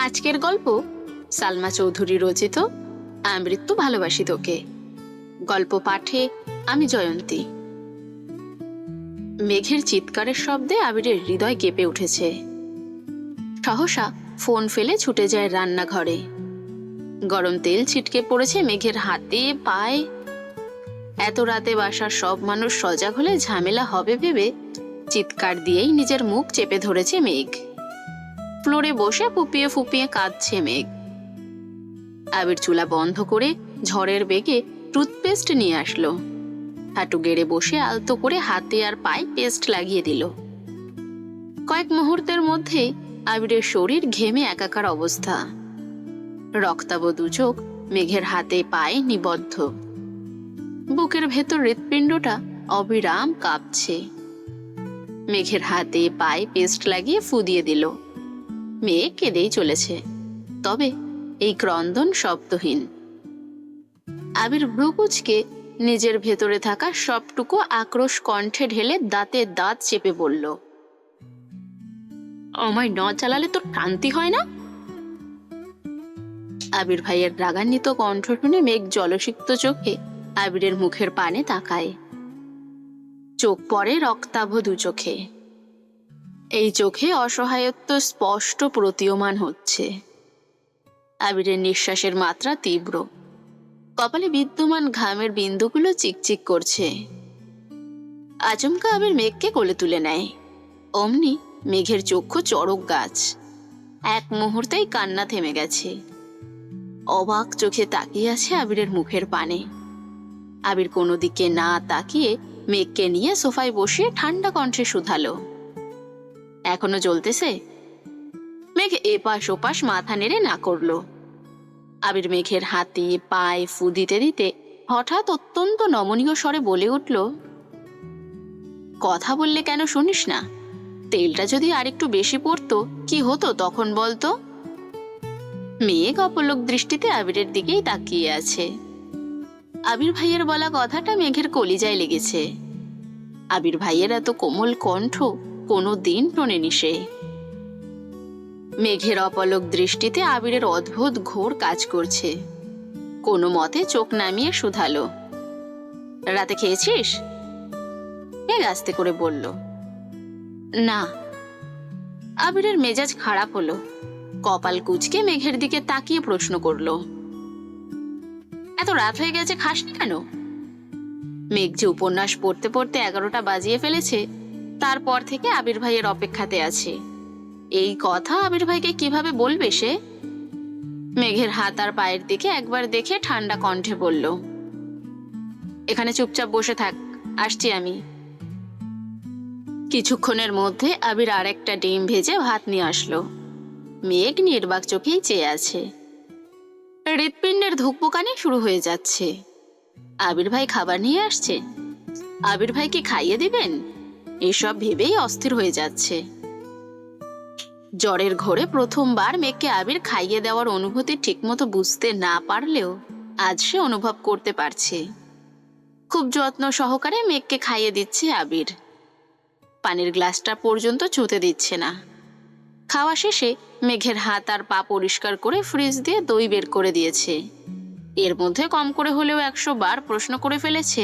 আজকের গল্প সালমা চৌধুরী রচিত আমৃত্যু ভালোবাসি তোকে। গল্প পাঠে আমি জয়ন্তী। মেঘের চিৎকারের শব্দে আবিরের হৃদয় কেঁপে উঠেছে। সহসা ফোন ফেলে ছুটে যায় রান্নাঘরে। গরম তেল ছিটকে পড়েছে মেঘের হাতে পায়ে। এত রাতে বাসার সব মানুষ সজাগ হলে ঝামেলা হবে ভেবে চিৎকার দিয়েই নিজের মুখ চেপে ধরেছে মেঘ। ফ্লোরে বসে ফুপিয়ে ফুপিয়ে কাঁদছে মেঘ। আবির চুলা বন্ধ করে ঝড়ের বেগে টুথপেস্ট নিয়ে আসলো। হাঁটু গেড়ে বসে আলতো করে হাতে আর পায়ে পেস্ট লাগিয়ে দিল। কয়েক মুহূর্তের মধ্যেই আবিরের শরীর ঘেমে একাকার অবস্থা। রক্তাভ দু চোখ মেঘের হাতে পায়ে নিবদ্ধ। বুকের ভেতর হৃৎপিণ্ডটা অবিরাম কাঁপছে। মেঘের হাতে পায়ে পেস্ট লাগিয়ে ফু দিয়ে দিল। মেঘ কেঁদেই চলেছে, তবে এই ক্রন্দন শব্দহীন। আবির ভ্রুকুচকে নিজের ভেতরে থাকা সবটুকু আক্রোশ কণ্ঠে ঢেলে দাঁতে দাঁত চেপে বলল, আমায় ন চালালে তোর ক্রান্তি হয় না? আবির ভাইয়ের রাগান্বিত কণ্ঠ শুনে মেঘ জলসিক্ত চোখে আবিরের মুখের পানে তাকায়। চোখ পড়ে রক্তাভ দু চোখে। এই চোখে অসহায়ত্ব স্পষ্ট প্রতীয়মান হচ্ছে। আবিরের নিঃশ্বাসের মাত্রা তীব্র। কপালে বিদ্যমান ঘামের বিন্দুগুলো চিকচিক করছে। আচমকা আবির মেঘকে কোলে তুলে নেয়। অমনি মেঘের চক্ষু চড়ক গাছ। এক মুহূর্তেই কান্না থেমে গেছে। অবাক চোখে তাকিয়ে আছে আবিরের মুখের পানে। আবির কোনো দিকে না তাকিয়ে মেঘকে নিয়ে সোফায় বসিয়ে ঠান্ডা কণ্ঠে শুধালো, এখনো জ্বলতেছে? মেঘ এপাশ ওপাশ মাথা নেড়ে না করলো। আবির মেঘের হাতে পায়ে ফু দিতে দিতে হঠাৎ অত্যন্ত নমনীয় স্বরে বলে উঠল, কথা বললে কেন শুনিস না? তেলটা যদি আরেকটু বেশি পড়তো কি হতো তখন বলতো? মেঘ অপলক দৃষ্টিতে আবিরের দিকেই তাকিয়ে আছে। আবির ভাইয়ের বলা কথাটা মেঘের কলিজায় লেগেছে। আবির ভাইয়ের এত কোমল কণ্ঠ কোনো দিন শোনেনি সে। মেঘের অপলক দৃষ্টিতে আবিরের অদ্ভুত ঘোর কাজ করছে। কোনো মতে চোখ নামিয়ে শুধালো, রাতে খেয়েছিস? মেঘ আস্তে করে বলল, না। আবিরের মেজাজ খারাপ হলো। কপাল কুঁচকে মেঘের দিকে তাকিয়ে প্রশ্ন করলো, এত রাত হয়ে গেছে, খাসনি কেন? মেঘ যে উপন্যাস পড়তে পড়তে 11টা বাজিয়ে ফেলেছে, তারপর থেকে আবির ভাইয়ের অপেক্ষাতে আছে। এই কথা আবির ভাইকে কিভাবে বলবে সে? মেঘের হাত আর পায়ের দিকে একবার দেখে ঠান্ডা কণ্ঠে বলল, এখানে চুপচাপ বসে থাক, আসছি আমি। কিছুক্ষণের মধ্যে আবির আর একটা ডিম ভেজে ভাত নিয়ে আসলো। মেঘ নির্বাক চোখেই চেয়ে আছে। হৃৎপিণ্ডের ধুকপুকানি শুরু হয়ে যাচ্ছে। আবির ভাই খাবার নিয়ে আসছে। আবির ভাইকে খাইয়ে দিবেন, এসব ভেবেই অস্থির হয়ে যাচ্ছে। জ্বরের ঘোরে প্রথমবার মেঘকে আবির খাইয়ে দেওয়ার অনুভূতি ঠিকমতো বুঝতে না পারলেও আজ সে অনুভব করতে পারছে। খুব যত্ন সহকারে মেঘকে খাইয়ে দিচ্ছে আবির। পানির গ্লাসটা পর্যন্ত ছুঁতে দিচ্ছে না। খাওয়া শেষে মেঘের হাত আর পা পরিষ্কার করে ফ্রিজ দিয়ে দই বের করে দিয়েছে। এর মধ্যে কম করে হলেও 100 বার প্রশ্ন করে ফেলেছে,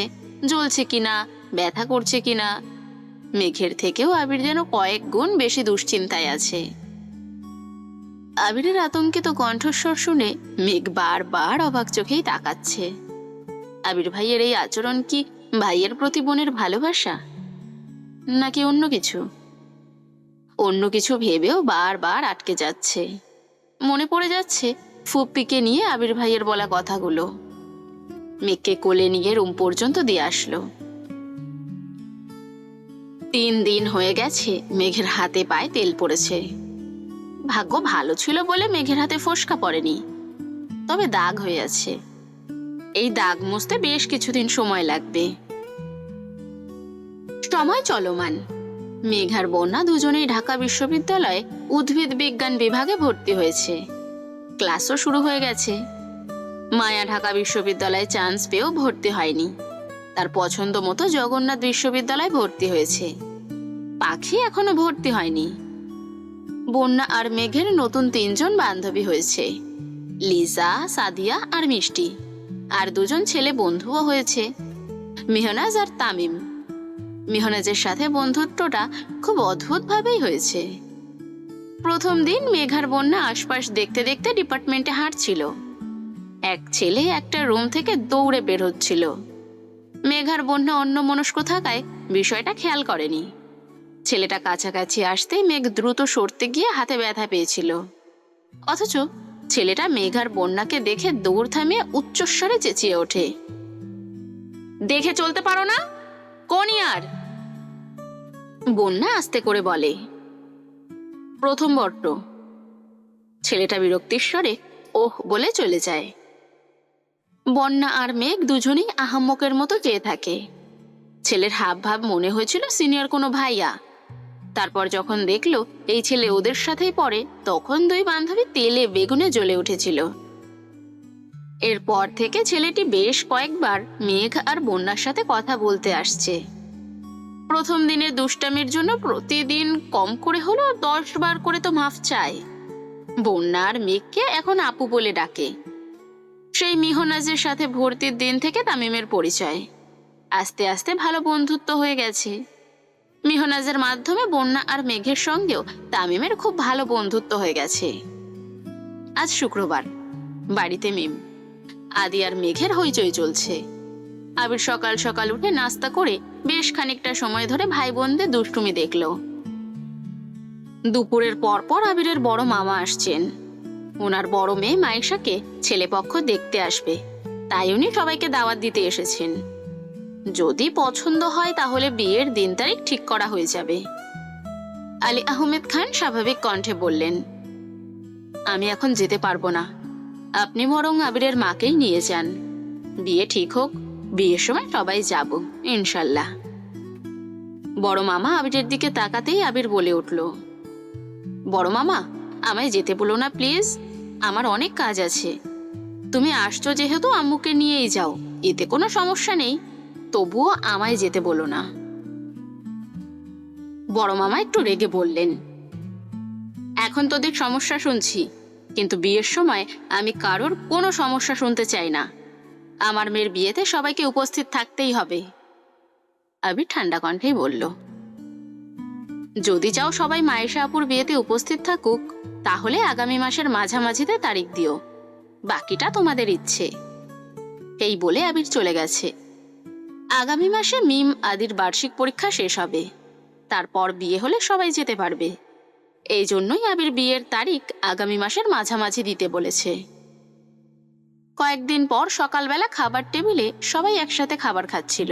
জ্বলছে কিনা, ব্যথা করছে কিনা। মেঘের থেকেও আবির যেন কয়েক গুণ বেশি দুশ্চিন্তায় আছে। আবিরের আতঙ্কিত কণ্ঠস্বর শুনে মেঘ বারবার অবাক চোখেই তাকাচ্ছে। আবির ভাইয়ের এই আচরণ কি ভাইয়ের প্রতি বোনের ভালোবাসা, নাকি অন্য কিছু? অন্য কিছু ভেবেও বারবার আটকে যাচ্ছে। মনে পড়ে যাচ্ছে ফুপ্পিকে নিয়ে আবির ভাইয়ের বলা কথাগুলো। মেঘকে কোলে নিয়ে রুম পর্যন্ত দিয়ে আসলো। 3 দিন হয়ে গেছে মেঘের হাতে পায়ে তেল পড়েছে। ভাগ্য ভালো ছিল বলে মেঘের হাতে ফোস্কা পড়েনি, তবে দাগ হয়ে আছে। এই দাগ মুছতে বেশ কিছুদিন সময় লাগবে। সময় চলমান। মেঘ আর বন্যা দুজনেই ঢাকা বিশ্ববিদ্যালয়ে উদ্ভিদ বিজ্ঞান বিভাগে ভর্তি হয়েছে। ক্লাসও শুরু হয়ে গেছে। মায়া ঢাকা বিশ্ববিদ্যালয়ে চান্স পেয়েও ভর্তি হয়নি। তার পছন্দ মতো জগন্নাথ বিশ্ববিদ্যালয়ে ভর্তি হয়েছে। পাখি এখনো ভর্তি হয়নি। বন্যা আর মেঘের নতুন 3জন বান্ধবী হয়েছে, লিজা, সাদিয়া আর মিষ্টি। আর 2জন ছেলে বন্ধুও হয়েছে, মেহনাজ আর তামিম। মেহনাজের সাথে বন্ধুত্বটা খুব অদ্ভুত ভাবেই হয়েছে। প্রথম দিন মেঘ আর বন্যা আশপাশ দেখতে দেখতে ডিপার্টমেন্টে হাঁটছিল। এক ছেলে একটা রুম থেকে দৌড়ে বের হচ্ছিল। মেঘ আর বন্যা অন্যমনস্ক থাকায় বিষয়টা খেয়াল করেনি। ছেলেটা কাছাকাছি আসতেই মেঘ দ্রুত সরতে গিয়ে হাতে ব্যথা পেয়েছিল। অথচ ছেলেটা মেঘ আর বন্যাকে দেখে দৌড় থামিয়ে উচ্চস্বরে চেঁচিয়ে ওঠে, দেখে চলতে পারো না? কোন ইয়ার? বন্যা আস্তে করে বলে, প্রথম বর্ষ। ছেলেটা বিরক্তির স্বরে ওহ বলে চলে যায়। বন্যা আর মেঘ দুজনেই আহাম্মকের মতো চেয়ে থাকে। ছেলের হাব ভাব মনে হয়েছিল সিনিয়র কোনো ভাইয়া। তারপর যখন দেখলো এই ছেলে ওদের সাথেই পড়ে, তখন 2 বান্ধবী তেলে বেগুনে জ্বলে উঠেছিল। এরপর থেকে ছেলেটি বেশ কয়েকবার মেঘ আর বন্যার সাথে কথা বলতে আসছে। প্রথম দিনের দুষ্টামির জন্য প্রতিদিন কম করে হলো 10 বার করে তো মাফ চায়। বন্যা আর মেঘকে এখন আপু বলে ডাকে। সেই মিহনাজের সাথে ভর্তির দিন থেকে তামিমের পরিচয়। আস্তে আস্তে ভালো বন্ধুত্ব হয়ে গেছে। মিহনাজের মাধ্যমে বন্যা আর মেঘের সঙ্গেও তামিমের খুব ভালো বন্ধুত্ব হয়ে গেছে। আজ শুক্রবার, বাড়িতে মিম, আদি আর মেঘের হইচই চলছে। আবির সকাল সকাল উঠে নাস্তা করে বেশ খানিকটা সময় ধরে ভাই বোনদের দুষ্টুমি দেখল। দুপুরের পর আবিরের বড় মামা আসছেন। ওনার বড় মেয়ে মাইশাকে ছেলেপক্ষ দেখতে আসবে, তাই উনি সবাইকে দাওয়াত দিতে এসেছেন। যদি পছন্দ হয় তাহলে বিয়ের দিন তারিখ ঠিক করা হয়ে যাবে। আলী আহমেদ খান স্বাভাবিক কণ্ঠে বললেন, আমি এখন যেতে পারবো না, আপনি বরং আবিরের মাকেই নিয়ে যান। বিয়ে ঠিক হোক, বিয়ের সময় সবাই যাব ইনশাল্লাহ। বড় মামা আবিরের দিকে তাকাতেই আবির বলে উঠল, বড় মামা, আমায় যেতে বলো না প্লিজ, আমার অনেক কাজ আছে। তুমি আসছো যেহেতু আম্মুকে নিয়েই যাও, এতে কোনো সমস্যা নেই, তবুও আমায় যেতে বলো না। বড় মামা একটু রেগে বললেন, এখন তোদের সমস্যা শুনছি, কিন্তু বিয়ের সময় আমি কারোর কোনো সমস্যা শুনতে চাই না। আমার মেয়ের বিয়েতে সবাইকে উপস্থিত থাকতেই হবে। আবির ঠান্ডা কণ্ঠেই বলল, যদি চাও সবাই মায়েশা আপুর বিয়েতে উপস্থিত থাকুক, তাহলে আগামী মাসের মাঝামাঝিতে তারিখ দিও, বাকিটা তোমাদের ইচ্ছে। এই বলে আবির চলে গেছে। আগামী মাসে মিম আদির বার্ষিক পরীক্ষা শেষ হবে, তারপর বিয়ে হলে সবাই যেতে পারবে। এই জন্যই আবির বিয়ের তারিখ আগামী মাসের মাঝামাঝি দিতে বলেছে। কয়েকদিন পর সকালবেলা খাবার টেবিলে সবাই একসাথে খাবার খাচ্ছিল।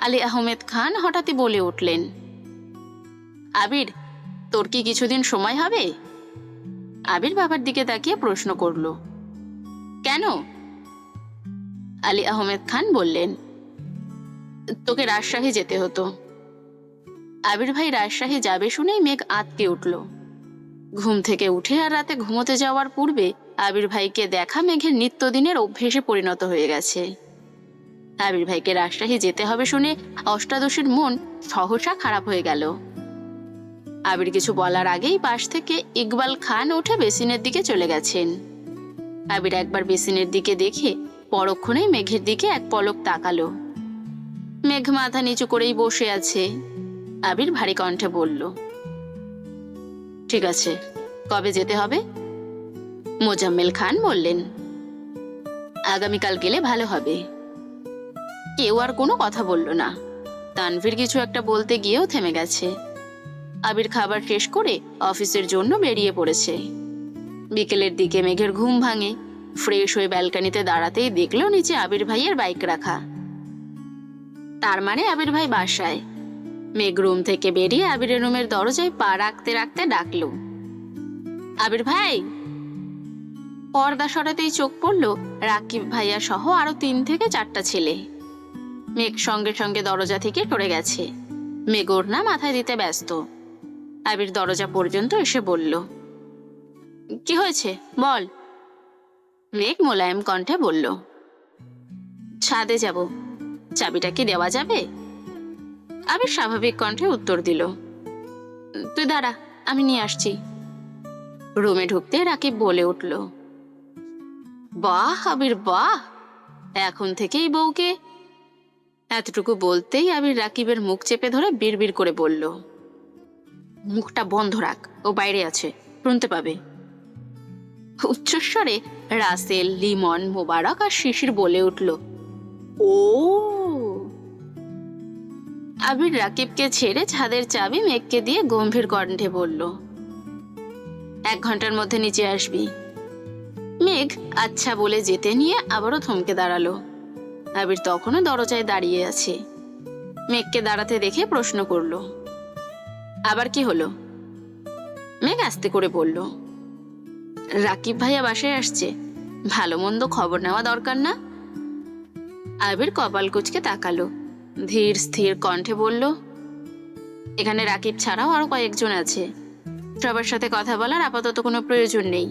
আলী আহমেদ খান হঠাৎই বলে উঠলেন, আবির, তোর কি কিছুদিন সময় হবে? আবির বাবার দিকে তাকিয়ে প্রশ্ন করল, কেন? আলী আহমেদ খান বললেন, তোকে রাজশাহী যেতে হতো। আবির ভাই রাজশাহী যাবে শুনেই মেঘ আঁতকে উঠল। ঘুম থেকে উঠে আর রাতে ঘুমোতে যাওয়ার পূর্বে আবির ভাইকে দেখা মেঘের নিত্যদিনের অভ্যেসে পরিণত হয়ে গেছে। আবির ভাইকে রাজশাহী যেতে হবে শুনে অষ্টাদশীর মন সহসা খারাপ হয়ে গেল। আবির কিছু বলার আগেই পাশ থেকে ইকবাল খান উঠে বেসিনের দিকে চলে গেছেন। আবির একবার বেসিনের দিকে দেখে পরক্ষণেই মেঘের দিকে এক পলক তাকালো। মেঘ মাথা নিচু করেই বসে আছে। আবির ভারী কণ্ঠে বলল, ঠিক আছে, কবে যেতে হবে? মোজাম্মেল খান বললেন, আগামীকাল গেলে ভালো হবে। কেউ আর কোনো কথা বলল না। তানভীর কিছু একটা বলতে গিয়েও থেমে গেছে। আবির খাবার শেষ করে অফিসের জন্য বেরিয়ে পড়েছে। বিকেলের দিকে মেঘের ঘুম ভাঙে। ফ্রেশ হয়ে ব্যালকনিতে দাঁড়াতেই দেখলো নিচে আবির ভাইয়ের বাইক রাখা। তার মানে আবির ভাই বাসায়। মেঘ রুম থেকে বেরিয়ে আবিরের রুমের দরজায় পা রাখতে রাখতে ডাকলো, আবির ভাই। পর্দা সরাতেই চোখ পড়লো রাকিব ভাইয়া সহ আরো 3 থেকে 4টা ছেলে। মেঘ সঙ্গে সঙ্গে দরজা থেকে সরে গেছে। মেঘ ওড়না মাথায় দিতে ব্যস্ত। আবির দরজা পর্যন্ত এসে বলল, কি হয়েছে বল। মেঘ মোলায়েম কণ্ঠে বলল, ছাদে যাব, চাবিটা কি দেওয়া যাবে? আবির স্বাভাবিক কণ্ঠে উত্তর দিল, তুই দাঁড়া, আমি নিয়ে আসছি। রুমে ঢুকতে রাকিব বলে উঠল, বাহ আবির বাহ, এখন থেকেই বউকে। এতটুকু বলতেই আবির রাকিবের মুখ চেপে ধরে বিড়বিড় করে বলল, মুখটা বন্ধ রাখ, ও বাইরে আছে, শুনতে পাবে। উচ্চস্বরে রাসেল, লিমন, মোবারক আর শিশির বলে উঠল, ও। আবির রাকিবকে ছেড়ে ছাদের চাবি মেঘকে দিয়ে গম্ভীর কণ্ঠে বলল, 1 ঘন্টার মধ্যে নিচে আসবি। মেঘ আচ্ছা বলে যেতে নিয়ে আবারও থমকে দাঁড়ালো। আবির তখনও দরজায় দাঁড়িয়ে আছে। মেঘকে দাঁড়াতে দেখে প্রশ্ন করল, আবার কি হলো? মেঘ আস্তে করে বলল, রাকিব ভাইয়া বাসায় আসছে, ভালো মন্দ খবর নেওয়া দরকার না? আবির কপাল কুঁচকে তাকালো, ধীর স্থির কণ্ঠে বলল, এখানে রাকিব ছাড়াও আরো কয়েকজন আছে, সবার সাথে কথা বলার আপাতত কোনো প্রয়োজন নেই।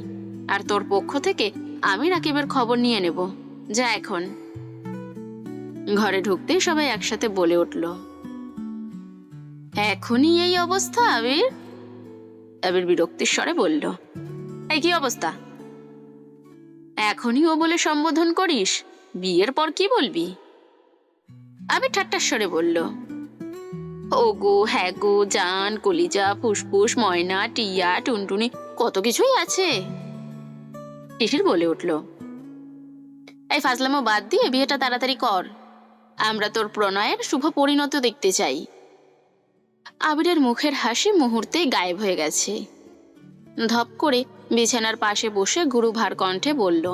আর তোর পক্ষ থেকে আমি রাকিবের খবর নিয়ে নেব, যা এখন। ঘরে ঢুকতেই সবাই একসাথে বলে উঠল, এখনই এই অবস্থা আবির? আবির বিরক্তির স্বরে বলল, এই কি অবস্থা? এখনই ও বলে সম্বোধন করিস, বিয়ের পর কি বলবি? আবির ঠাট্টার স্বরে বলল, ও গো, হ্যাঁ গো, জান, কলিজা, ফুসফুস, ময়না, টিয়া, টুনটুনি, কত কিছুই আছে। শিশির বলে উঠল, এই ফাজলামো বাদ দিয়ে বিয়েটা তাড়াতাড়ি কর, আমরা তোর প্রণয়ের শুভ পরিণত দেখতে চাই। আবিরের মুখের হাসি মুহূর্তেই গায়েব হয়ে গেছে। ধপ করে বিছানার পাশে বসে গুরুভার কণ্ঠে বলল,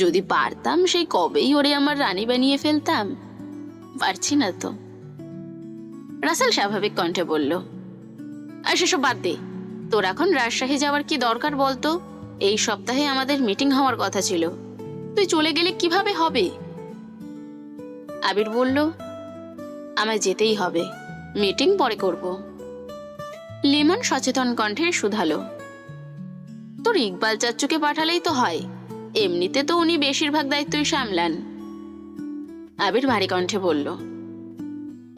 যদি পারতাম সেই কবেই ওরে আমার রানী বানিয়ে ফেলতাম, পারছি না তো। রাসেল স্বাভাবিক কণ্ঠে বলল, আর সেসব বাদ দে, তোর এখন রাজশাহী যাওয়ার কি দরকার বলতো? এই সপ্তাহে আমাদের মিটিং হওয়ার কথা ছিল, তুই চলে গেলে কিভাবে হবে? আবির বলল, আমায় যেতেই হবে, মিটিং পরে করব। লিমন সচেতন কণ্ঠে শুধালো, তোর ইকবাল চাচ্চুকে পাঠালেই তো হয়, এমনিতে তো উনি বেশিরভাগ দায়িত্বই সামলান। আবির ভারী কণ্ঠে বলল,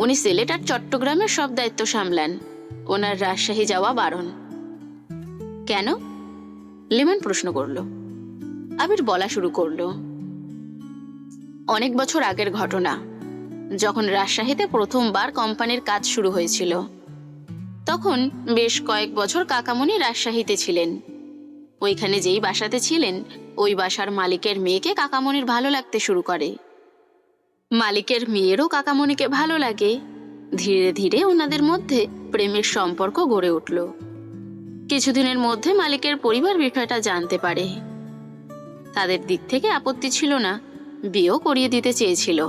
উনি সিলেট আর চট্টগ্রামের সব দায়িত্ব সামলান, ওনার রাজশাহী যাওয়া বারণ। কেন? লিমন প্রশ্ন করল। আবির বলা শুরু করলো, অনেক বছর আগের ঘটনা, যখন রাজশাহীতে প্রথমবার কোম্পানির কাজ শুরু হয়েছিল, তখন বেশ কয়েক বছর কাকামণি রাজশাহীতে ছিলেন। ওইখানে যেই বাসাতে ছিলেন, ওই বাসার মালিকের মেয়েকে কাকামণির ভালো লাগতে শুরু করে। মালিকের মেয়েরও কাকামণিকে ভালো লাগে। ধীরে ধীরে ওনাদের মধ্যে প্রেমের সম্পর্ক গড়ে উঠল। কিছুদিনের মধ্যে মালিকের পরিবার বিষয়টা জানতে পারে। তাদের দিক থেকে আপত্তি ছিল না, বিয়েও করিয়ে দিতে চেয়েছিল,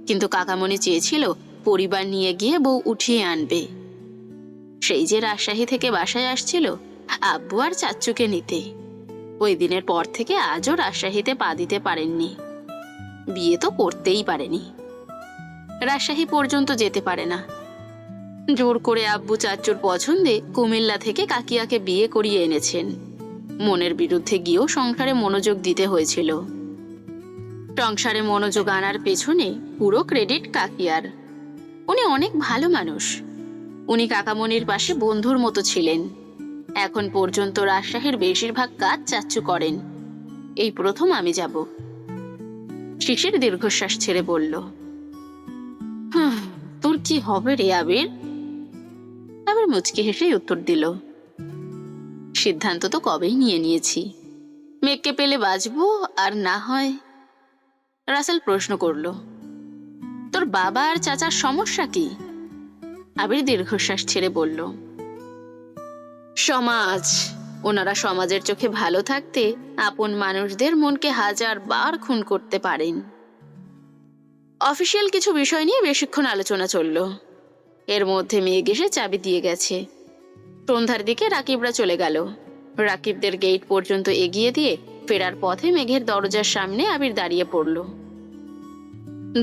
কিন্তু কাকামণি চেয়েছিল পরিবার নিয়ে গিয়ে বউ উঠিয়ে আনবে। সেই যে রাজশাহী থেকে বাসায় আসছিল আব্বু আর চাচ্চুকে নিতে, ওই দিনের পর থেকে আজও রাজশাহীতে পা দিতে পারেননি। বিয়ে তো করতেই পারেনি, রাজশাহী পর্যন্ত যেতে পারে না। জোর করে আব্বু চাচ্চুর পছন্দে কুমিল্লা থেকে কাকিয়াকে বিয়ে করিয়ে এনেছেন। মনের বিরুদ্ধে গিয়েও সংসারে মনোযোগ দিতে হয়েছিল। সংসারে মনোযোগ আনার পেছনে পুরো ক্রেডিট কাকিয়ার। উনি অনেক ভালো মানুষ, উনি কাকামণির পাশে বন্ধুর মতো ছিলেন। এখন পর্যন্ত রাজশাহীর বেশিরভাগ কাজ চাচ্চু করেন, এই প্রথম আমি যাব। শিশির দীর্ঘশ্বাস ছেড়ে বলল, তোর কি হবে রে আবির? আবির মুচকি হেসেই উত্তর দিল, সিদ্ধান্ত তো কবেই নিয়ে নিয়েছি, মেঘকে পেলে বাঁচবো, আর না হয়। রাসেল প্রশ্ন করল, তোর বাবা আর চাচার সমস্যা কি? আবির দীর্ঘশ্বাস ছেড়ে বলল, সমাজ। ওনারা সমাজের চোখে ভালো থাকতে আপন মানুষদের মনকে 1000 বার খুন করতে পারেন। অফিসিয়াল কিছু বিষয় নিয়ে বেশিক্ষণ আলোচনা চলল। এর মধ্যে মেঘ এসে চাবি দিয়ে গেছে। সন্ধ্যার দিকে রাকিবরা চলে গেল। রাকিবদের গেট পর্যন্ত এগিয়ে দিয়ে ফেরার পথে মেঘের দরজার সামনে আবির দাঁড়িয়ে পড়ল।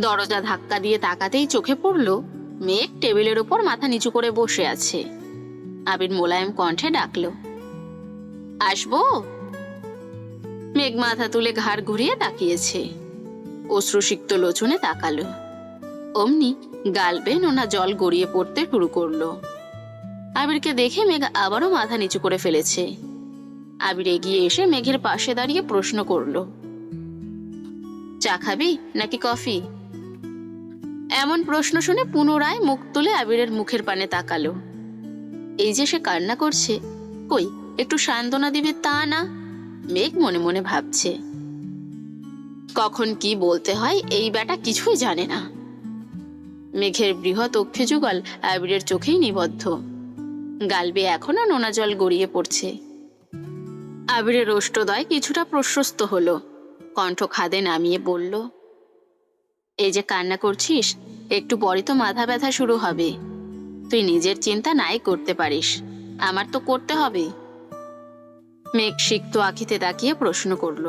দরজা ধাক্কা দিয়ে তাকাতেই চোখে পড়ল মেঘ টেবিলের উপর মাথা নিচু করে বসে আছে। আবির মোলায়েম কণ্ঠে ডাকল, আসবো? মেঘ মাথা তুলে ঘাড় ঘুরিয়ে তাকিয়েছে, অশ্রুসিক্ত লোচনে তাকালো। অমনি গাল বেয়ে নোনা জল গড়িয়ে পড়তে শুরু করলো। আবিরকে দেখে মেঘ আবারও মাথা নিচু করে ফেলেছে। আবির এগিয়ে এসে মেঘের পাশে দাঁড়িয়ে প্রশ্ন করলো, চা খাবি নাকি কফি? এমন প্রশ্ন শুনে পুনরায় মুখ তুলে আবিরের মুখের পানে তাকালো। এই যে সে কান্না করছে, কই একটু সান্ত্বনা দিবে তা না। মেঘ মনে মনে ভাবছে, কখন কি বলতে হয় এই ব্যাটা কিছুই জানে না। মেঘের বৃহৎ অক্ষে যুগল আবিরের চোখেই নিবদ্ধ, গাল বেয়ে এখনো নোনা জল গড়িয়ে পড়ছে। আবিরের ওষ্ঠদয় কিছুটা প্রশস্ত হলো, কণ্ঠ খাদে নামিয়ে বলল, এই যে কান্না করছিস, একটু পরে তো মাথা ব্যথা শুরু হবে। তুই নিজের চিন্তা নাই করতে পারিস, আমার তো করতে হবে। মেঘ সিক্ত আঁখিতে তাকিয়ে প্রশ্ন করল,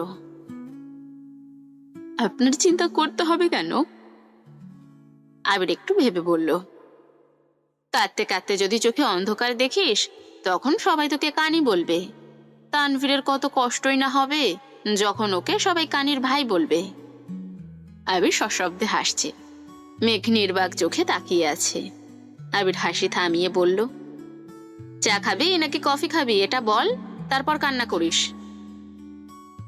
আপনার চিন্তা করতে হবে কেন? আবির একটু ভেবে বলল, কাঁদতে কাঁদতে যদি চোখে অন্ধকার দেখিস, তখন সবাই তোকে কানি বলবে। তানভীরের কত কষ্টই না হবে যখন ওকে সবাই কানির ভাই বলবে। আবির সশব্দে হাসছে, মেঘ নির্বাক চোখে তাকিয়ে আছে। আবির হাসি থামিয়ে বলল, চা খাবি নাকি কফি খাবি এটা বল, তারপর কান্না করিস।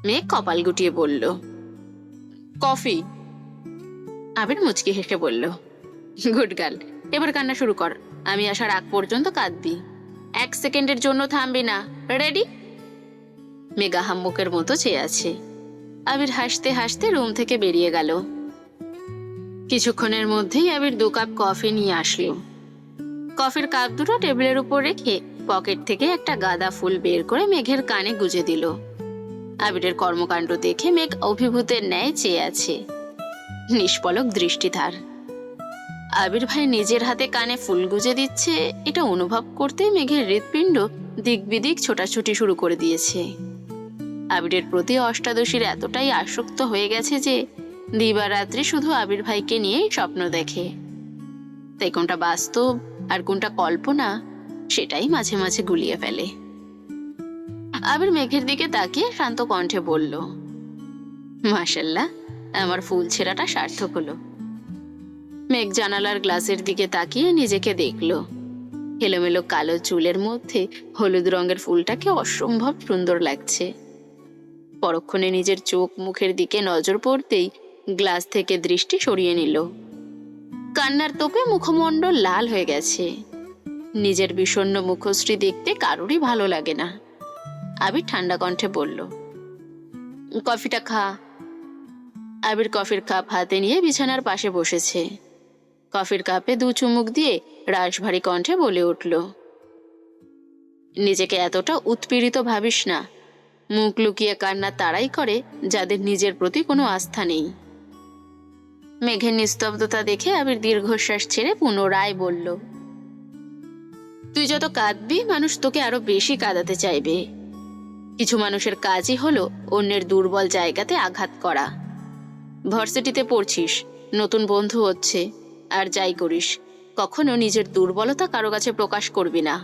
মেঘ কপাল গুটিয়ে বলল, কফি। আবির মুচকি হেসে বলল, গুড গার্ল, এবার কান্না শুরু কর। আমি আসার আগ পর্যন্ত কাঁদবি, 1 সেকেন্ডের জন্য থামবি না। রেডি? মেঘা হাম্মুকের মতো চেয়ে আছে। আবির হাসতে হাসতে রুম থেকে বেরিয়ে গেল। কিছুক্ষণের মধ্যেই আবির 2 কাপ কফি নিয়ে আসলো। কফির কাপ দুটো টেবিলের উপর রেখে পকেট থেকে একটা গাঁদা ফুল বের করে মেঘের কানে গুজে দিল। আবিরের কর্মকাণ্ড দেখে মেঘ অভিভূতের ন্যায় চেয়ে আছে, নিষ্পলক দৃষ্টিধার। আবির ভাই নিজের হাতে কানে ফুল গুজে দিচ্ছে, এটা অনুভব করতেই মেঘের হৃৎপিণ্ড দিক বিদিক ছোটাছুটি শুরু করে দিয়েছে। আবিরের প্রতি অষ্টাদশীর এতটাই আসক্ত হয়ে গেছে যে দিবারাত্রি শুধু আবির ভাইকে নিয়েই স্বপ্ন দেখে। তাই কোনটা বাস্তব আর কোনটা কল্পনা সেটাই মাঝে মাঝে গুলিয়ে ফেলে। আবির মেঘের দিকে তাকিয়ে শান্ত কণ্ঠে বলল, মাশাআল্লাহ, আমার ফুল ছেঁড়াটা সার্থক হলো। মেঘ জানালার গ্লাসের দিকে তাকিয়ে নিজেকে দেখল। এলোমেলো কালো চুলের মধ্যে হলুদ রঙের ফুলটাকে অসম্ভব সুন্দর লাগছে। পরক্ষণে নিজের চোখ মুখের দিকে নজর পড়তেই গ্লাস থেকে দৃষ্টি সরিয়ে নিল। কান্নার তোপে মুখমণ্ডল লাল হয়ে গেছে। নিজের বিষণ্ণ মুখশ্রী দেখতে কারোরই ভালো লাগে না। আবির ঠান্ডা কণ্ঠে বলল, কফিটা খা। আবির কফির কাপ হাতে নিয়ে বিছানার পাশে বসেছে। কফির কাপে 2 চুমুক দিয়ে রাশভারী কণ্ঠে বলে উঠল, নিজেকে এতটা উৎপীড়িত ভাবিস না। মুখ লুকিয়ে কান্না তারাই করে যাদের নিজের প্রতি কোনো আস্থা নেই। মেঘের নিস্তব্ধতা দেখে আবির দীর্ঘশ্বাস ছেড়ে পুনরায় বলল, তুই যত কাঁদবি মানুষ তোকে আরো বেশি কাঁদাতে চাইবে। কিছু মানুষের কাজই হলো অন্যের দুর্বল জায়গাতে আঘাত করা। ভার্সিটিতে পড়ছিস, নতুন বন্ধু হচ্ছে, আর যাই করিস কখনো নিজের দুর্বলতা কারো কাছে প্রকাশ করবি না।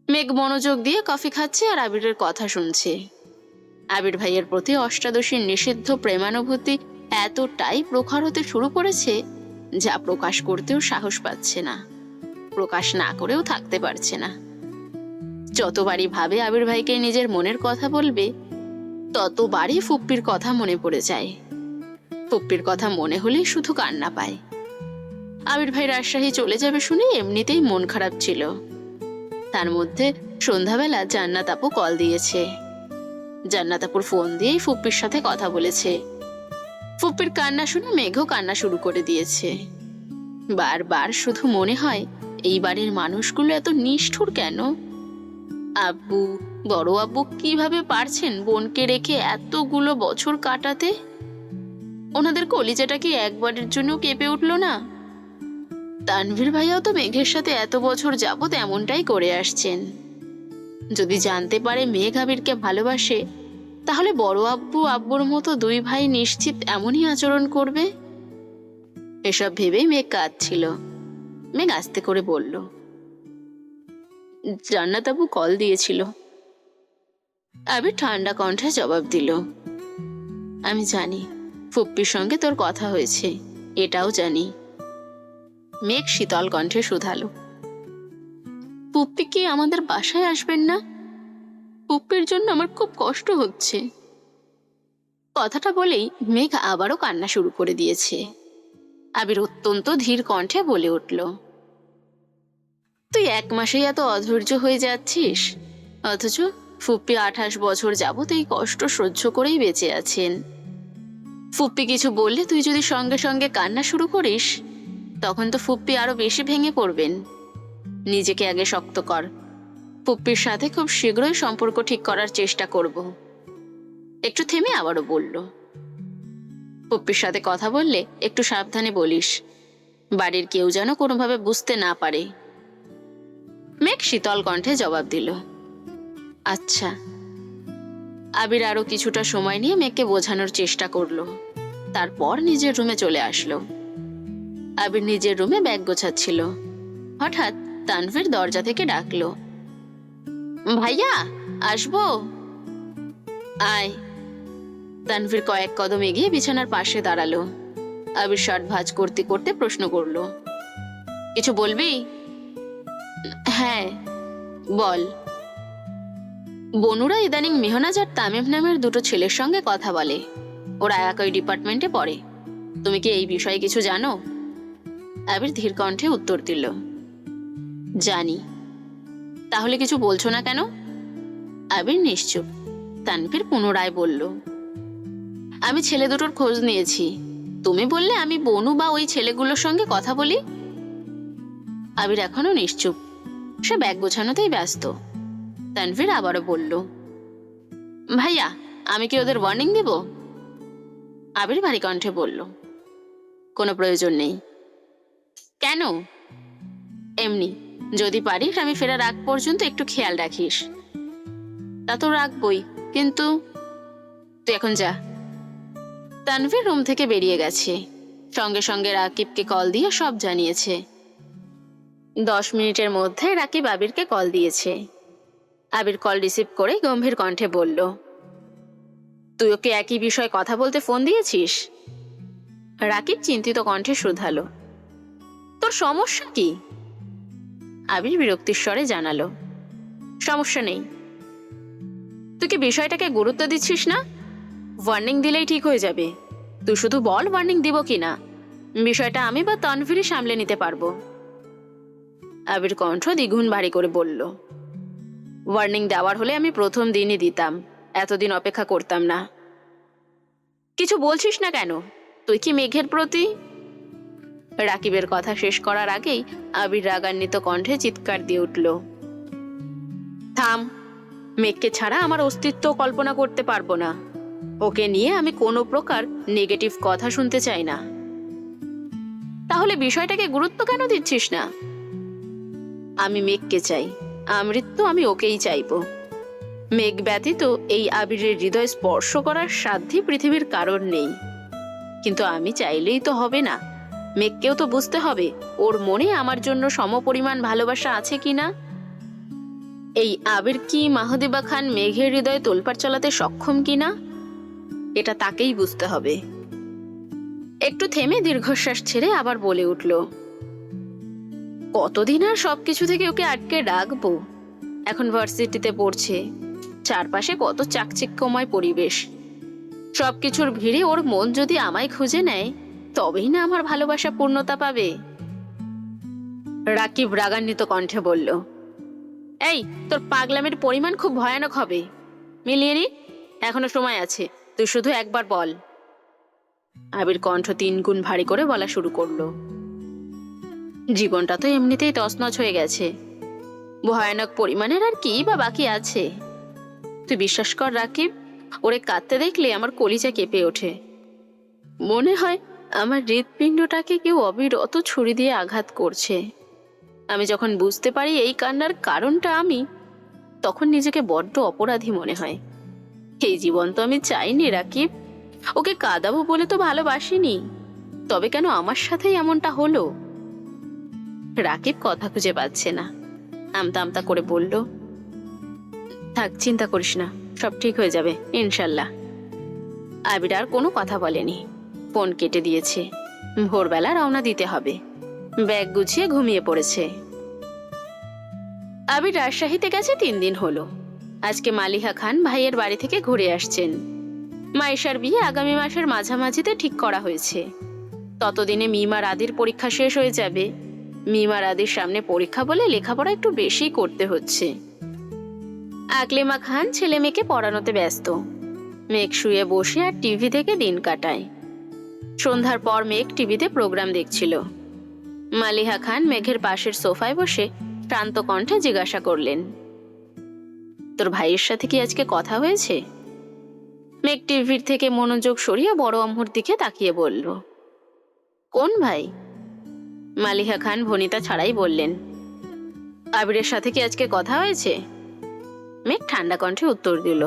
মেঘ মনোযোগ দিয়ে কফি খাচ্ছে আর আবিরের কথা শুনছে। আবির ভাইয়ের প্রতি অষ্টাদশীর নিষিদ্ধ প্রেমানুভূতি এতটাই প্রখর হতে শুরু করেছে যা প্রকাশ করতেও সাহস পাচ্ছে না, প্রকাশ না করেও থাকতে পারছে না। যতবারই ভাবে আবির ভাইকে নিজের মনের কথা বলবে, ততবারই ফুপ্পির কথা মনে পড়ে যায়। ফুপ্পির কথা মনে হলেই শুধু কান্না পায়। আবির ভাই রাজশাহী চলে যাবে শুনে এমনিতেই মন খারাপ ছিল। তার মধ্যে সন্ধ্যাবেলা জান্নাত আপু কল দিয়েছে। জান্নাত আপুর ফোন দিয়েই ফুপ্পির সাথে কথা বলেছে। ফুপ্পির কান্না শুনে মেঘও কান্না শুরু করে দিয়েছে। বারবার শুধু মনে হয় এই বাড়ির মানুষগুলো এত নিষ্ঠুর কেন। আব্বু, বড় আব্বু কিভাবে পারছেন বোনকে রেখে এতগুলো বছর কাটাতে? ওনাদের কলিজাটা কি একবারের জন্য কেঁপে উঠল না? তানভীর ভাইয়াও তো মেঘের সাথে এত বছর যাবত এমনটাই করে আসছেন। যদি জানতে পারে মেঘ আবিরকে ভালোবাসে, তাহলে বড় আব্বু আব্বুর মতো 2 ভাই নিশ্চিত এমনই আচরণ করবে। এসব ভেবেই মেঘ কাঁদছিল। মেঘ আস্তে করে বলল, জান্নাত আপু কল দিয়েছিল। আবির ঠান্ডা কণ্ঠে জবাব দিল, আমি জানি ফুপ্পির সঙ্গে তোর কথা হয়েছে, এটাও জানি। মেঘ শীতল কণ্ঠে শুধালো, পুপ্পি কি আমাদের বাসায় আসবেন না? পুপ্পির জন্য আমার খুব কষ্ট হচ্ছে। কথাটা বলেই মেঘ আবারও কান্না শুরু করে দিয়েছে। আবির অত্যন্ত ধীর কণ্ঠে বলে উঠল, তুই 1 মাসেই এত অধৈর্য হয়ে যাচ্ছিস, অথচ ফুপ্পি 28 বছর যাবত এই কষ্ট সহ্য করেই বেঁচে আছেন। ফুপ্পি কিছু বললে তুই যদি সঙ্গে সঙ্গে কান্না শুরু করিস, তখন তো ফুপ্পি আরো বেশি ভেঙে পড়বেন। নিজেকে আগে শক্ত কর। ফুপ্পির সাথে খুব শীঘ্রই সম্পর্ক ঠিক করার চেষ্টা করব। একটু থেমে আবারও বলল, ফুপ্পির সাথে কথা বললে একটু সাবধানে বলিস, বাড়ির কেউ যেন কোনোভাবে বুঝতে না পারে। মেঘ শীতল কণ্ঠে জবাব দিল, আচ্ছা। আবির আরো কিছুটা সময় নিয়ে মেঘকে বোঝানোর চেষ্টা করলো, তারপর নিজের রুমে চলে আসলো। আবির নিজের রুমে ব্যাগ গোছাচ্ছিল, হঠাৎ তানভীর দরজা থেকে ডাকলো, ভাইয়া আসবো? আয়। তানভীর কয়েক কদম এগিয়ে বিছানার পাশে দাঁড়ালো। আবির শার্ট ভাঁজ করতে করতে প্রশ্ন করলো, কিছু বলবি? হ্যাঁ বল। বনুরা ইদানিং মেহনাজ আর তামিম নামের 2 ছেলের সঙ্গে কথা বলে। ওরা একই ডিপার্টমেন্টে পড়ে। তুমি কি এই বিষয়ে কিছু জানো? আবির ধীর কণ্ঠে উত্তর দিল, জানি। তাহলে কিছু বলছো না কেন? আবির নিশ্চুপ। তানভীর পুনরায় বলল, আমি ছেলে দুটোর খোঁজ নিয়েছি। তুমি বললে আমি বনু বা ওই ছেলেগুলোর সঙ্গে কথা বলি। আবির এখনো নিশ্চুপ, সে ব্যাগ গোছানোতেই ব্যস্ত। তানভীর আবারও বলল, ভাইয়া আমি কি ওদের ওয়ার্নিং দেব? আবির ভারী কণ্ঠে বলল, কোনো প্রয়োজন নেই। কেন? এমনি, যদি পারিস আমি ফেরার আগ পর্যন্ত একটু খেয়াল রাখিস। তা তো রাখবই, কিন্তু তুই এখন যা। তানভীর রুম থেকে বেরিয়ে গেছে। সঙ্গে সঙ্গে রাকিবকে কল দিয়ে সব জানিয়েছে। 10 মিনিটের মধ্যে রাকিব আবিরকে কল দিয়েছে। আবির কল রিসিভ করে গম্ভীর কণ্ঠে বলল, তুই ওকে একই বিষয়ে কথা বলতে ফোন দিয়েছিস? রাকিব চিন্তিত কণ্ঠে শুধালো, তোর সমস্যা কি? আবির বিরক্তির স্বরে জানালো, সমস্যা নেই। তুই কি বিষয়টাকে গুরুত্ব দিচ্ছিস না? ওয়ার্নিং দিলেই ঠিক হয়ে যাবে। তুই শুধু বল ওয়ার্নিং দিব কিনা, বিষয়টা আমি বা তানভীরই সামলে নিতে পারবো। আবির কণ্ঠ দ্বিগুণ ভারী করে বলল, ওয়ার্নিং দেওয়ার হলে আমি প্রথম দিনই দিতাম, এতদিন অপেক্ষা করতাম না। কিছু বলছিস না কেন? তুই কি মেঘের প্রতি? রাকিবের কথা শেষ করার আগেই আবির রাগান্বিত কণ্ঠে চিৎকার দিয়ে উঠল, থাম। মেঘকে ছাড়া আমার অস্তিত্ব কল্পনা করতে পারবো না। ওকে নিয়ে আমি কোনো প্রকার নেগেটিভ কথা শুনতে চাই না। তাহলে বিষয়টাকে গুরুত্ব কেন দিচ্ছিস না? আমি মেঘকে চাই, আমৃত্যু আমি ওকেই চাইবো। মেঘ ব্যতীত এই আবিরের হৃদয় স্পর্শ করার সাধ্যই পৃথিবীর কারণ নেই। কিন্তু আমি চাইলেই তো হবে না, মেঘকেও তো বুঝতে হবে ওর মনে আমার জন্য সমপরিমাণ ভালোবাসা আছে কিনা। এই আবির কি মাহদেবা খান মেঘের হৃদয়ে তোলপাড় চালাতে সক্ষম কিনা, এটা তাকেই বুঝতে হবে। একটু থেমে দীর্ঘশ্বাস ছেড়ে আবার বলে উঠল, কতদিন আর সবকিছু থেকে ওকে আটকে রাখবো? এখন ভার্সিটিতে পড়ছে, চারপাশে কত চাকচিক্যময় পরিবেশ। সবকিছুর ভিড়ে ওর মন যদি আমায় খুঁজে নেয়, তবেই না আমার ভালোবাসা পূর্ণতা পাবে। রাকিব রাগান্বিত কণ্ঠে বলল, এই তোর পাগলামের পরিমাণ খুব ভয়ানক হবে। মিলিয়ে নি, এখনো সময় আছে, তুই শুধু একবার বল। আবির কণ্ঠ 3 গুণ ভারী করে বলা শুরু করলো, জীবনটা তো এমনিতেই তছনছ হয়ে গেছে, ভয়ানক পরিমাণের আর কি বা বাকি আছে? তুই বিশ্বাস কর রাকিব, ওরে কাঁদতে দেখলে আমার কলিজা কেঁপে ওঠে। মনে হয় আমার হৃৎপিণ্ডটাকে কেউ অবিরত ছুরি দিয়ে আঘাত করছে। আমি যখন বুঝতে পারি এই কান্নার কারণটা আমি, তখন নিজেকে বড্ড অপরাধী মনে হয়। এই জীবন তো আমি চাইনি রাকিব, ওকে কাঁদাবো বলে তো ভালোবাসিনি, তবে কেন আমার সাথেই এমনটা হলো? রাকিব কথা খুঁজে পাচ্ছে না, আমতা আমতা করে বলল, থাক চিন্তা করিস না, সব ঠিক হয়ে যাবে ইনশাল্লাহ। আবির আর কোনো কথা বলেনি, ফোন কেটে দিয়েছে। ভোরবেলা রওনা দিতে হবে। ব্যাগ গুছিয়ে ঘুমিয়ে পড়েছে। আবির রাজশাহীতে গেছে 3 দিন হলো। আজকে মালিহা খান ভাইয়ের বাড়ি থেকে ঘুরে আসছেন। মাইশার বিয়ে আগামী মাসের মাঝামাঝিতে ঠিক করা হয়েছে। ততদিনে মিম আর আদির পরীক্ষা শেষ হয়ে যাবে। মিম আর আদির সামনে পরীক্ষা বলে লেখাপড়া একটু বেশি করতে হচ্ছে। আকলিমা খান ছেলে মেয়েকে পড়ানোতে ব্যস্ত। মেঘ শুয়ে বসে আর টিভি থেকে দিন কাটায়। সন্ধ্যার পর মেঘ টিভিতে প্রোগ্রাম দেখছিল। মালিহা খান মেঘের পাশের সোফায় বসে শান্ত কণ্ঠে জিজ্ঞাসা করলেন, তোর ভাইয়ের সাথে কি আজকে কথা হয়েছে? মেঘ টিভির থেকে মনোযোগ সরিয়ে বড় আম্মুর দিকে তাকিয়ে বলল, কোন ভাই? মালিহা খান ভনিতা ছাড়াই বললেন, আবিরের সাথে কি আজকে কথা হয়েছে? মেঘ ঠান্ডা কণ্ঠে উত্তর দিল,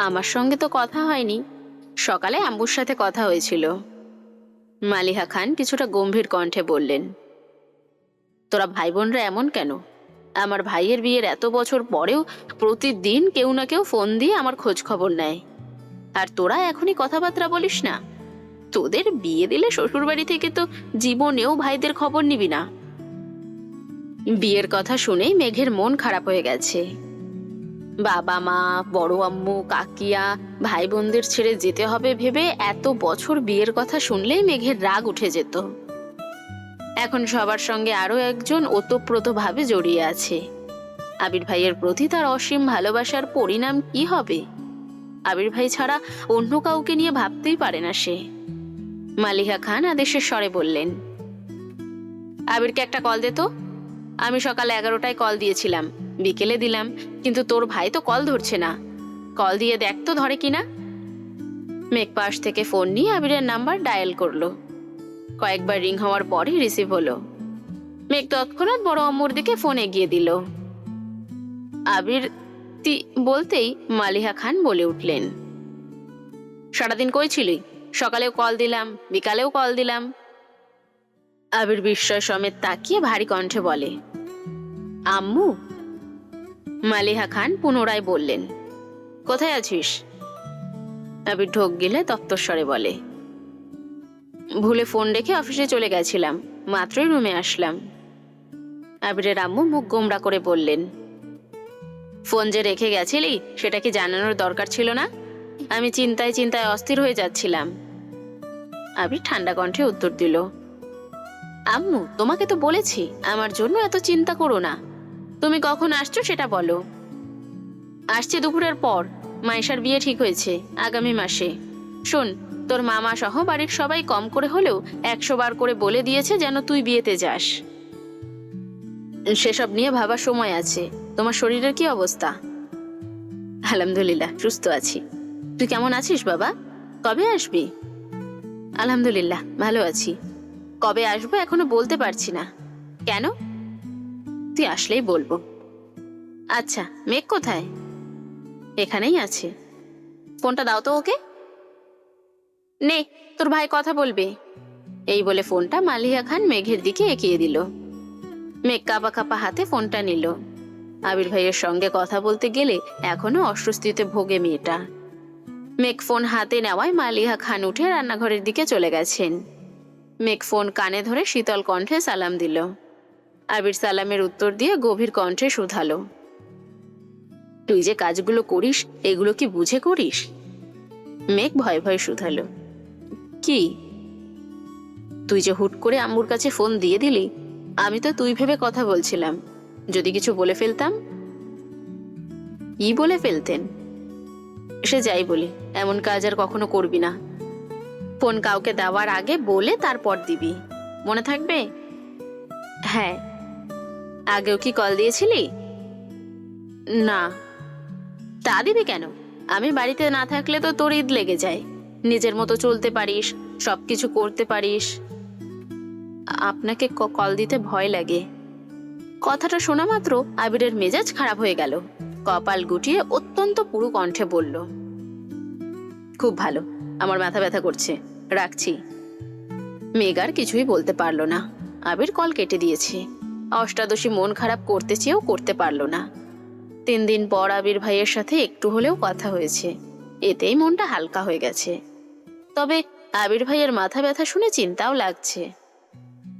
আমার সঙ্গে তো কথা হয়নি, সকালে আম্মুর সাথে কথা হয়েছিল। মালিহা খান কিছুটা গম্ভীর কণ্ঠে বললেন, তোরা ভাই বোনরা এমন কেন? আমার ভাইয়ের বিয়ের এত বছর পরেও প্রতিদিন কেউ না কেউ ফোন দিয়ে আমার খোঁজ খবর নেয়, আর তোরা এখনই কথাবার্তা বলিস না? তোদের বিয়ে দিলে শ্বশুরবাড়ি থেকে তো জীবনেও ভাইদের খবর নিবি না। বিয়ের কথা শুনেই মেঘের মন খারাপ হয়ে গেছে। বাবা মা, বড় আম্মু, কাকিয়া, ভাই বোনদের ছেড়ে যেতে হবে ভেবে এত বছর বিয়ের কথা শুনলেই মেঘের রাগ উঠে যেত। এখন সবার সঙ্গে আরো একজন ওতপ্রোতভাবে জড়িয়ে আছে। আবির ভাইয়ের প্রতি তার অসীম ভালোবাসার পরিণাম কি হবে? আবির ভাই ছাড়া অন্য কাউকে নিয়ে ভাবতেই পারে না সে। মালিহা খান আদেশের স্বরে বললেন, আবিরকে একটা কল দে তো। আমি সকাল 11টায় কল দিয়েছিলাম, বিকেলে দিলাম, কিন্তু তোর ভাই তো কল ধরছে না। কল দিয়ে দেখ তো ধরে কিনা। মেঘ পাশ থেকে ফোন নিয়ে আবিরের নাম্বার ডায়াল করলো। কয়েকবার রিং হওয়ার পরই রিসিভ হলো। মেঘ তৎক্ষণাৎ বড় আম্মুর দিকে ফোন এগিয়ে দিল। আবির বলতেই মালিহা খান বলে উঠলেন, সারাদিন কই ছিলি? সকালেও কল দিলাম, বিকালেও কল দিলাম। আবির বিস্ময় সমেত তাকিয়ে ভারী কণ্ঠে বলে, আম্মু? মালিহা খান পুনরায় বললেন, কোথায় আছিস? আবির ঢোক গিলে তপ্ত স্বরে বলে, ভুলে ফোন রেখে অফিসে চলে গেছিলাম, মাত্রই রুমে আসলাম। আবিরের আম্মু মুখ গোমড়া করে বললেন, ফোন যে রেখে গেছিলি সেটা কি জানানোর দরকার ছিল না? আমি চিন্তায় চিন্তায় অস্থির হয়ে যাচ্ছিলাম। আবির ঠান্ডা কণ্ঠে উত্তর দিল, আম্মু তোমাকে তো বলেছি আমার জন্য এত চিন্তা করো না। তুমি কখন আসছো সেটা বলো। আসছে দুপুরের পর। মাইশার বিয়ে ঠিক হয়েছে আগামী মাসে। শোন, তোর মামা সহ বাড়ির সবাই কম করে হলেও 100 বার করে বলে দিয়েছে যেন তুই বিয়েতে যাস। সেসব নিয়ে ভাবার সময় আছে। তোমার শরীরের কি অবস্থা? আলহামদুলিল্লাহ, সুস্থ আছি। তুই কেমন আছিস বাবা? কবে আসবি? আলহামদুলিল্লাহ, ভালো আছি। কবে আসবো এখনো বলতে পারছি না। কেন? তুই আসলেই বলবো। আচ্ছা, মেঘ কোথায়? এখানেই আছে। ফোনটা দাও তো ওকে। নে, তোর ভাই কথা বলবে। এই বলে ফোনটা মালিহা খান মেঘের দিকে এগিয়ে দিল। মেঘ কাঁপা কাঁপা হাতে ফোনটা নিল। আবির ভাইয়ের সঙ্গে কথা বলতে গেলে এখনো অস্বস্তিতে ভোগে মেয়েটা। মেঘ ফোন হাতে নেওয়ায় মালিহা খান উঠে রান্নাঘরের দিকে চলে গেছেন। মেঘ ফোন কানে ধরে শীতল কণ্ঠে সালাম দিল। আবির সালামের উত্তর দিয়ে গভীর কণ্ঠে শুধালো, তুই যে কাজগুলো করিস এগুলো কি বুঝে করিস? মেঘ ভয়ে ভয়ে শুধালো, কি? তুই যে হুট করে আম্মুর কাছে ফোন দিয়ে দিলি, আমি তো তুই ভেবে কথা বলছিলাম। যদি কিছু বলে ফেলতাম? কি বলে ফেলতেন? সে যাই বলি, এমন কাজ আর কখনো করবি না। ফোন কাউকে দেওয়ার আগে বলে তারপর দিবি, মনে থাকবে? হ্যাঁ। আগেও কি কল দিয়েছিলি? না। তা দিবি কেন? আমি বাড়িতে না থাকলে তো তোর ঈদ লেগে যায়। নিজের মতো চলতে পারিস, সবকিছু করতে পারিস। আপনাকে কল দিতে ভয় লাগে। কথাটা শোনা মাত্র আবিরের মেজাজ খারাপ হয়ে গেল। কপাল গুটিয়ে অত্যন্ত পুরু কণ্ঠে বলল, খুব ভালো, আমার মাথা ব্যথা করছে, রাখছি। মেঘ আর কিছুই বলতে পারলো না। আবির কল কেটে দিয়েছে। অষ্টাদশী মন খারাপ করতে চেয়েও করতে পারলো না। 3 দিন পর আবির ভাইয়ের সাথে একটু হলেও কথা হয়েছে, এতেই মনটা হালকা হয়ে গেছে। তবে আবির ভাইয়ের মাথা ব্যথা শুনে চিন্তাও লাগছে।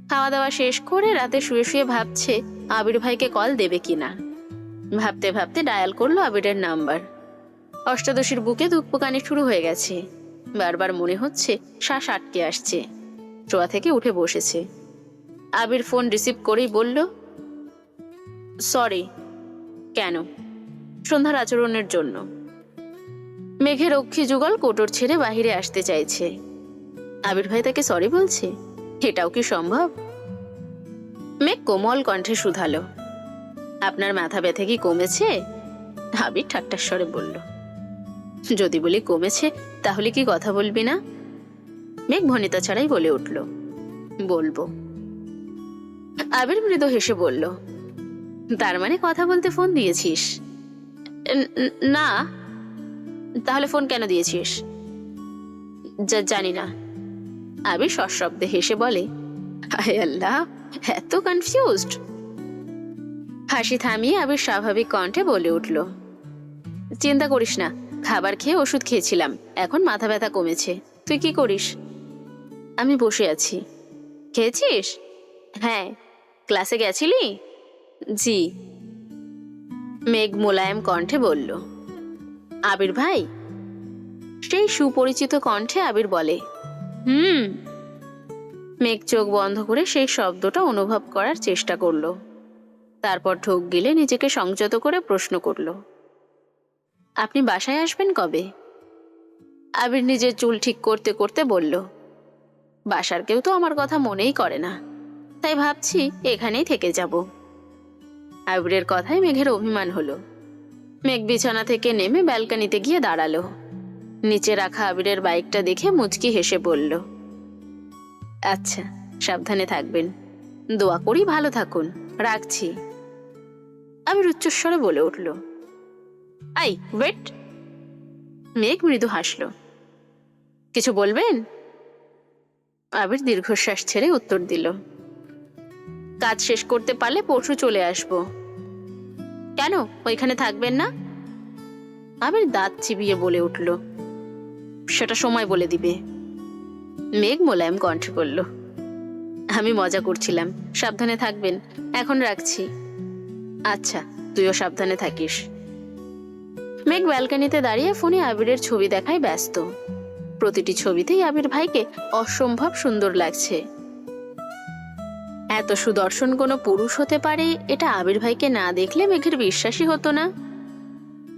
খাওয়া দাওয়া শেষ করে রাতে শুয়ে শুয়ে ভাবছে আবির ভাইকে কল দেবে কিনা। ভাবতে ভাবতে ডায়াল করলো আবিরের নাম্বার। অষ্টাদশীর বুকে ধুকপুকানি শুরু হয়ে গেছে। বারবার মনে হচ্ছে শ্বাস আটকে আসছে। শোয়া থেকে উঠে বসেছে। আবির ফোন রিসিভ করেই বলল, সরি। কেন? সন্ধ্যার আচরণের জন্য। মেঘের অক্ষি যুগল কোটর ছেড়ে বাহিরে আসতে চাইছে। আবির ভাই তাকে সরি বলছে? এটাও কি সম্ভব? মেঘ কোমল কণ্ঠে শুধালো, আপনার মাথা ব্যথা কি কমেছে? আবির ঠাট্টার স্বরে বলল, যদি বলি কমেছে তাহলে কি কথা বলবি না? মেঘ ভনিতা ছাড়াই বলে উঠল, বলবো। আবির মৃদু হেসে বলল, তার মানে কথা বলতে ফোন দিয়েছিস? না। তাহলে ফোন কেন দিয়েছিস? জানি না। আবির সশব্দে হেসে বলে, হায় আল্লাহ, এত কনফিউজড। হাসি থামিয়ে আবির স্বাভাবিক কণ্ঠে বলে উঠল, চিন্তা করিস না, খাবার খেয়ে ওষুধ খেয়েছিলাম, এখন মাথা ব্যথা কমেছে। তুই কি করিস? আমি বসে আছি। খেয়েছিস? হ্যাঁ। ক্লাসে গেছিলি? জি। মেঘ মোলায়েম কণ্ঠে বলল, আবির ভাই? সেই সুপরিচিত কণ্ঠে আবির বলে, মেঘ চোখ বন্ধ করে সেই শব্দটা অনুভব করার চেষ্টা করলো। তারপর ঢোক গিলে নিজেকে সংযত করে প্রশ্ন করল, আপনি বাসায় আসবেন কবে? আবির নিজের চুল ঠিক করতে করতে বলল, বাসার কেউ তো আমার কথা মনেই করে না, তাই ভাবছি এখানেই থেকে যাব। আবিরের কথায় মেঘের অভিমান হলো। মেঘ বিছানা থেকে নেমে ব্যালকনিতে গিয়ে দাঁড়ালো। নিচে রাখা আবিরের বাইকটা দেখে মুচকি হেসে বলল, আচ্ছা, সাবধানে থাকবেন। দোয়া করি ভালো থাকুন, রাখছি। আবির উচ্চস্বরে বলে উঠল, আই ওয়েট। মেঘ মৃদু হাসল, কিছু বলবেন? আবির দীর্ঘশ্বাস ছেড়ে উত্তর দিল, কাজ শেষ করতে পারলে পরশু চলে আসব। কেন, ওইখানে থাকবেন না? আবির দাঁত চিবিয়ে বলে উঠল, সেটা সময় বলে দিবে। মেঘ মোলায়েম কণ্ঠে বলল, আমি মজা করছিলাম, সাবধানে থাকবেন, এখন রাখছি। আচ্ছা, তুইও সাবধানে থাকিস। মেঘ ব্যালকনিতে দাঁড়িয়ে ফোনে আবিরের ছবি দেখায় ব্যস্ত। প্রতিটি ছবিতেই আবির ভাইকে অসম্ভব সুন্দর লাগছে। এত সুদর্শন কোনো পুরুষ হতে পারে এটা আবির ভাইকে না দেখলে মেঘের বিশ্বাসই হতো না।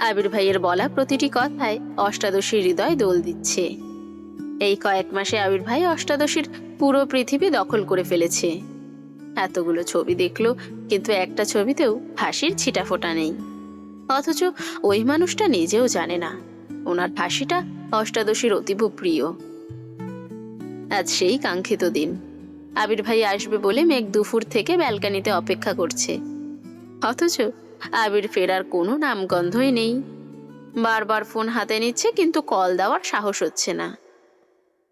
আবির ভাইয়ের বলা প্রতিটি কথায় অষ্টাদশীর হৃদয় দোল দিচ্ছে। এই কয়েক মাসে আবির ভাই অষ্টাদশীর পুরো পৃথিবী দখল করে ফেলেছে। এতগুলো ছবি দেখলো, কিন্তু একটা ছবিতেও হাসির ছিটা ফোটা নেই। অথচ ওই মানুষটা নিজেও জানে না ওনার হাসিটা অষ্টাদশীর অতীব প্রিয়। আজ সেই কাঙ্ক্ষিত দিন। আবির ভাই আসবে বলে মেঘ দুপুর থেকে ব্যালকনিতে অপেক্ষা করছে। অথচ আবির ফেরার কোনো নামগন্ধই নেই। বারবার ফোন হাতে নিচ্ছে, কিন্তু কল দেওয়ার সাহস হচ্ছে না।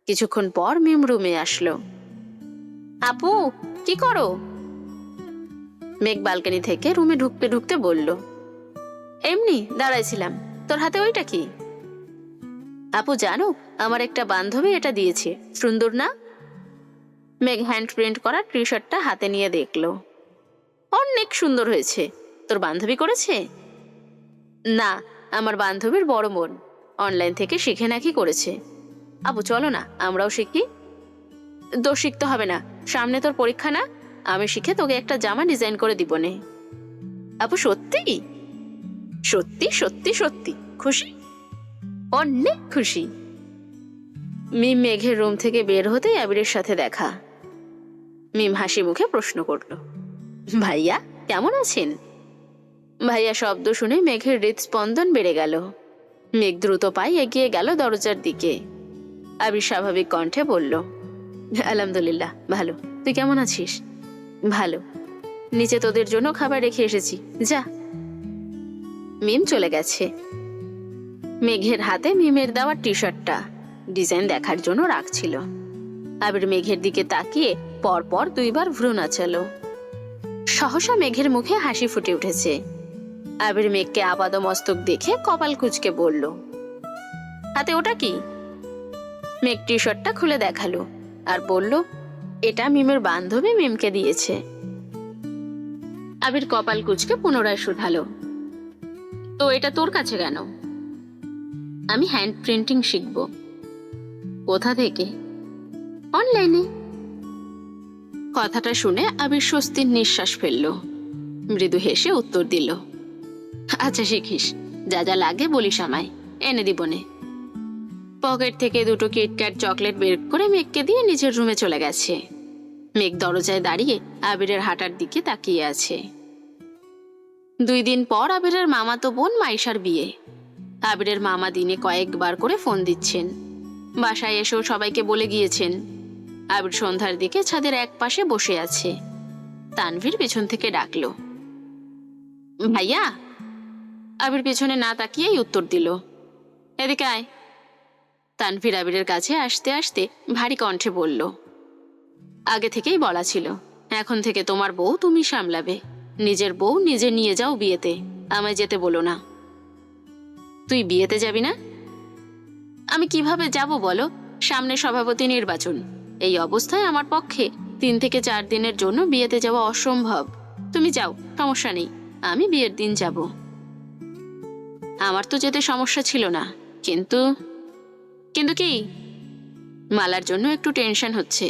কিছুক্ষণ পর মিম রুমে আসলো। আপু, কি করো? মেঘ ব্যালকনি থেকে রুমে ঢুকতে ঢুকতে বলল, এমনি দাঁড়াইছিলাম। তোর হাতে ওইটা কি? আপু জানো, আমার একটা বান্ধবী এটা দিয়েছে, সুন্দর না? মেঘ হ্যান্ড প্রিন্ট করা টি শার্টটা হাতে নিয়ে দেখলো। অনেক সুন্দর হয়েছে। তোর বান্ধবী করেছে? না, আমার বান্ধবীর বড় বোন অনলাইন থেকে শিখে নাকি করেছে। আপু চলো না, আমরাও শিখি। তোর শিখতে হবে না, সামনে তোর পরীক্ষা না, আমি শিখে তোকে একটা জামা ডিজাইন করে দিব নে। আপু সত্যি? সত্যি সত্যি সত্যি। খুশি? অনেক খুশি। মিম মেঘের রুম থেকে বের হতেই আবিরের সাথে দেখা। মিম হাসি মুখে প্রশ্ন করল, ভাইয়া কেমন আছেন? ভাইয়া শব্দ শুনে মেঘের হৃদস্পন্দন বেড়ে গেল। মেঘ দ্রুত পায়ে এগিয়ে গেল দরজার দিকে। আবির স্বাভাবিক কণ্ঠে বলল, আলহামদুলিল্লাহ ভালো। তুই কেমন আছিস? ভালো। নিচে তোদের জন্য খাবার রেখে এসেছি, যা। মিম চলে গেছে। মেঘের হাতে মিমের দেওয়া টি শার্টটা ডিজাইন দেখার জন্য রাখছিল। আবির মেঘের দিকে তাকিয়ে পরপর দুইবার ভ্রু নাচালো। সহসা মেঘের মুখে হাসি ফুটে উঠেছে। আবির মেঘকে আপাদমস্তক দেখে কপাল কুঁচকে বলল, হাতে ওটা কি? মেঘ টি শার্টটা খুলে দেখালো আর বলল, এটা মিমের বান্ধবী মিমকে দিয়েছে। আবির কপাল কুঁচকে পুনরায় শুধালো, তো এটা তোর কাছে কেন? আমি হ্যান্ড প্রিন্টিং শিখব। কোথা থেকে? অনলাইনে। কথাটা শুনে আবির স্বস্তির নিঃশ্বাস ফেলল। মৃদু হেসে উত্তর দিল, আচ্ছা শিখিস, যা যা লাগে বলিস আমায়, এনে দিবনে। পকেট থেকে দুটো কিটক্যাট চকলেট বের করে মেঘকে দিয়ে নিজের রুমে চলে গেছে। মেঘ দরজায় দাঁড়িয়ে আবিরের হাঁটার দিকে তাকিয়ে আছে। 2 দিন পর আবিরের মামাতো বোন মাইশার বিয়ে। আবিরের মামা দিনে কয়েকবার করে ফোন দিচ্ছেন। বাসায় এসেও সবাইকে বলে গিয়েছেন। আবির সন্ধ্যার দিকে ছাদের এক পাশে বসে আছে। তানভীর পেছন থেকে ডাকলো, ভাইয়া। আবির পেছনে না তাকিয়েই উত্তর দিল, এদিকে আয়। তানভীর আবিরের কাছে আসতে আসতে ভারী কণ্ঠে বলল, আগে থেকেই বলা ছিল, এখন থেকে তোমার বউ তুমি সামলাবে। নিজের বউ নিজে নিয়ে যাও বিয়েতে, আমায় যেতে বলো না। তুই বিয়েতে যাবি না? আমি কিভাবে যাব বলো? সামনে সভাপতি নির্বাচন। এই অবস্থায় আমার পক্ষে 3 থেকে 4 দিনের জন্য বিয়েতে যাওয়া অসম্ভব। তুমি যাও, সমস্যা নেই, আমি বিয়ের দিন যাব। আমার তো যেতে সমস্যা ছিল না, কিন্তু কিন্তু কি? মালার জন্য একটু টেনশন হচ্ছে।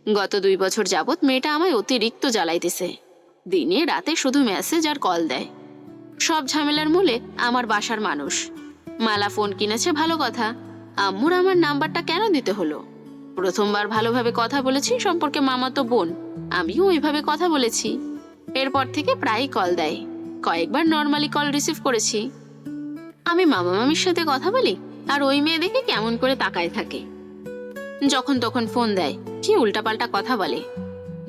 গত 2 বছর যাবৎ মেয়েটা আমায় অতিরিক্ত জ্বালাইতেছে। দিনে রাতে শুধু মেসেজ আর কল দেয়। সব ঝামেলার মূলে আমার বাসার মানুষ। মালা ফোন কিনেছে, ভালো কথা। আম্মুর আমার নাম্বারটা কেন দিতে হলো? প্রথমবার ভালোভাবে কথা বলেছি সম্পর্কে মামাতো বোন, আমিও ওইভাবে কথা বলেছি। এরপর থেকে প্রায়ই কল দেয়। কয়েকবার নর্মালি কল রিসিভ করেছি। আমি মামা মামির সাথে কথা বলি, আর ওই মেয়ে দেখে কেমন করে তাকায় থাকে। যখন তখন ফোন দেয়, কি উল্টাপাল্টা কথা বলে।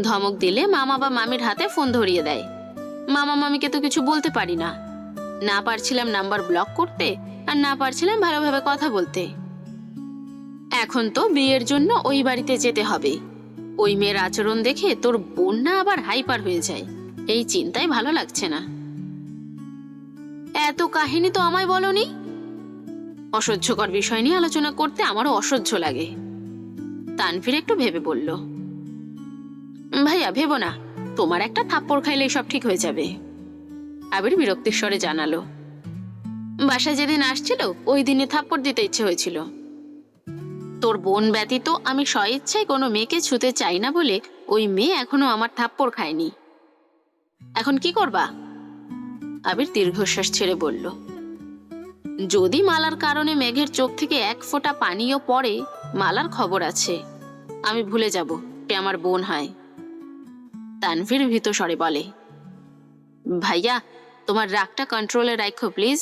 ধমক দিলে মামা বা মামির হাতে ফোন ধরিয়ে দেয়। মামা মামিকে তো কিছু বলতে পারি না। না পারছিলাম নাম্বার ব্লক করতে, আর না পারছিলাম ভালোভাবে কথা বলতে। এখন তো বিয়ের জন্য ওই বাড়িতে যেতে হবে। ওই মেয়ের আচরণ দেখে তোর বোন না আবার হাইপার হয়ে যায়, এই চিন্তায় ভালো লাগছে না। এত কাহিনী তো আমায় বলনি। অসহ্যকর বিষয় নিয়ে আলোচনা করতে আমারও অসহ্য লাগে। তানভীর একটু ভেবে বলল, ভাইয়া ভেবো না, তোমার একটা থাপ্পড় খাইলে সব ঠিক হয়ে যাবে। আবির বিরক্তির স্বরে জানালো, বাসায় যেদিন আসছিল ওই দিনে থাপ্পড় দিতে ইচ্ছে হয়েছিল। তোর বোন ব্যতীত আমি স্বইচ্ছায় কোনো মেয়েকে ছুতে চাই না বলে ওই মেয়ে এখনো আমার থাপ্পড় খায়নি। এখন কি করবা? আবির দীর্ঘশ্বাস ছেড়ে বলল, যদি মালার কারণে মেঘের চোখ থেকে 1 ফোঁটা পানিও পড়ে, মালার খবর আছে, আমি ভুলে যাব সে আমার বোন হয়। তানভীর ভীত স্বরে বলে, ভাইয়া তোমার রাগটা কন্ট্রোলে রাখো প্লিজ।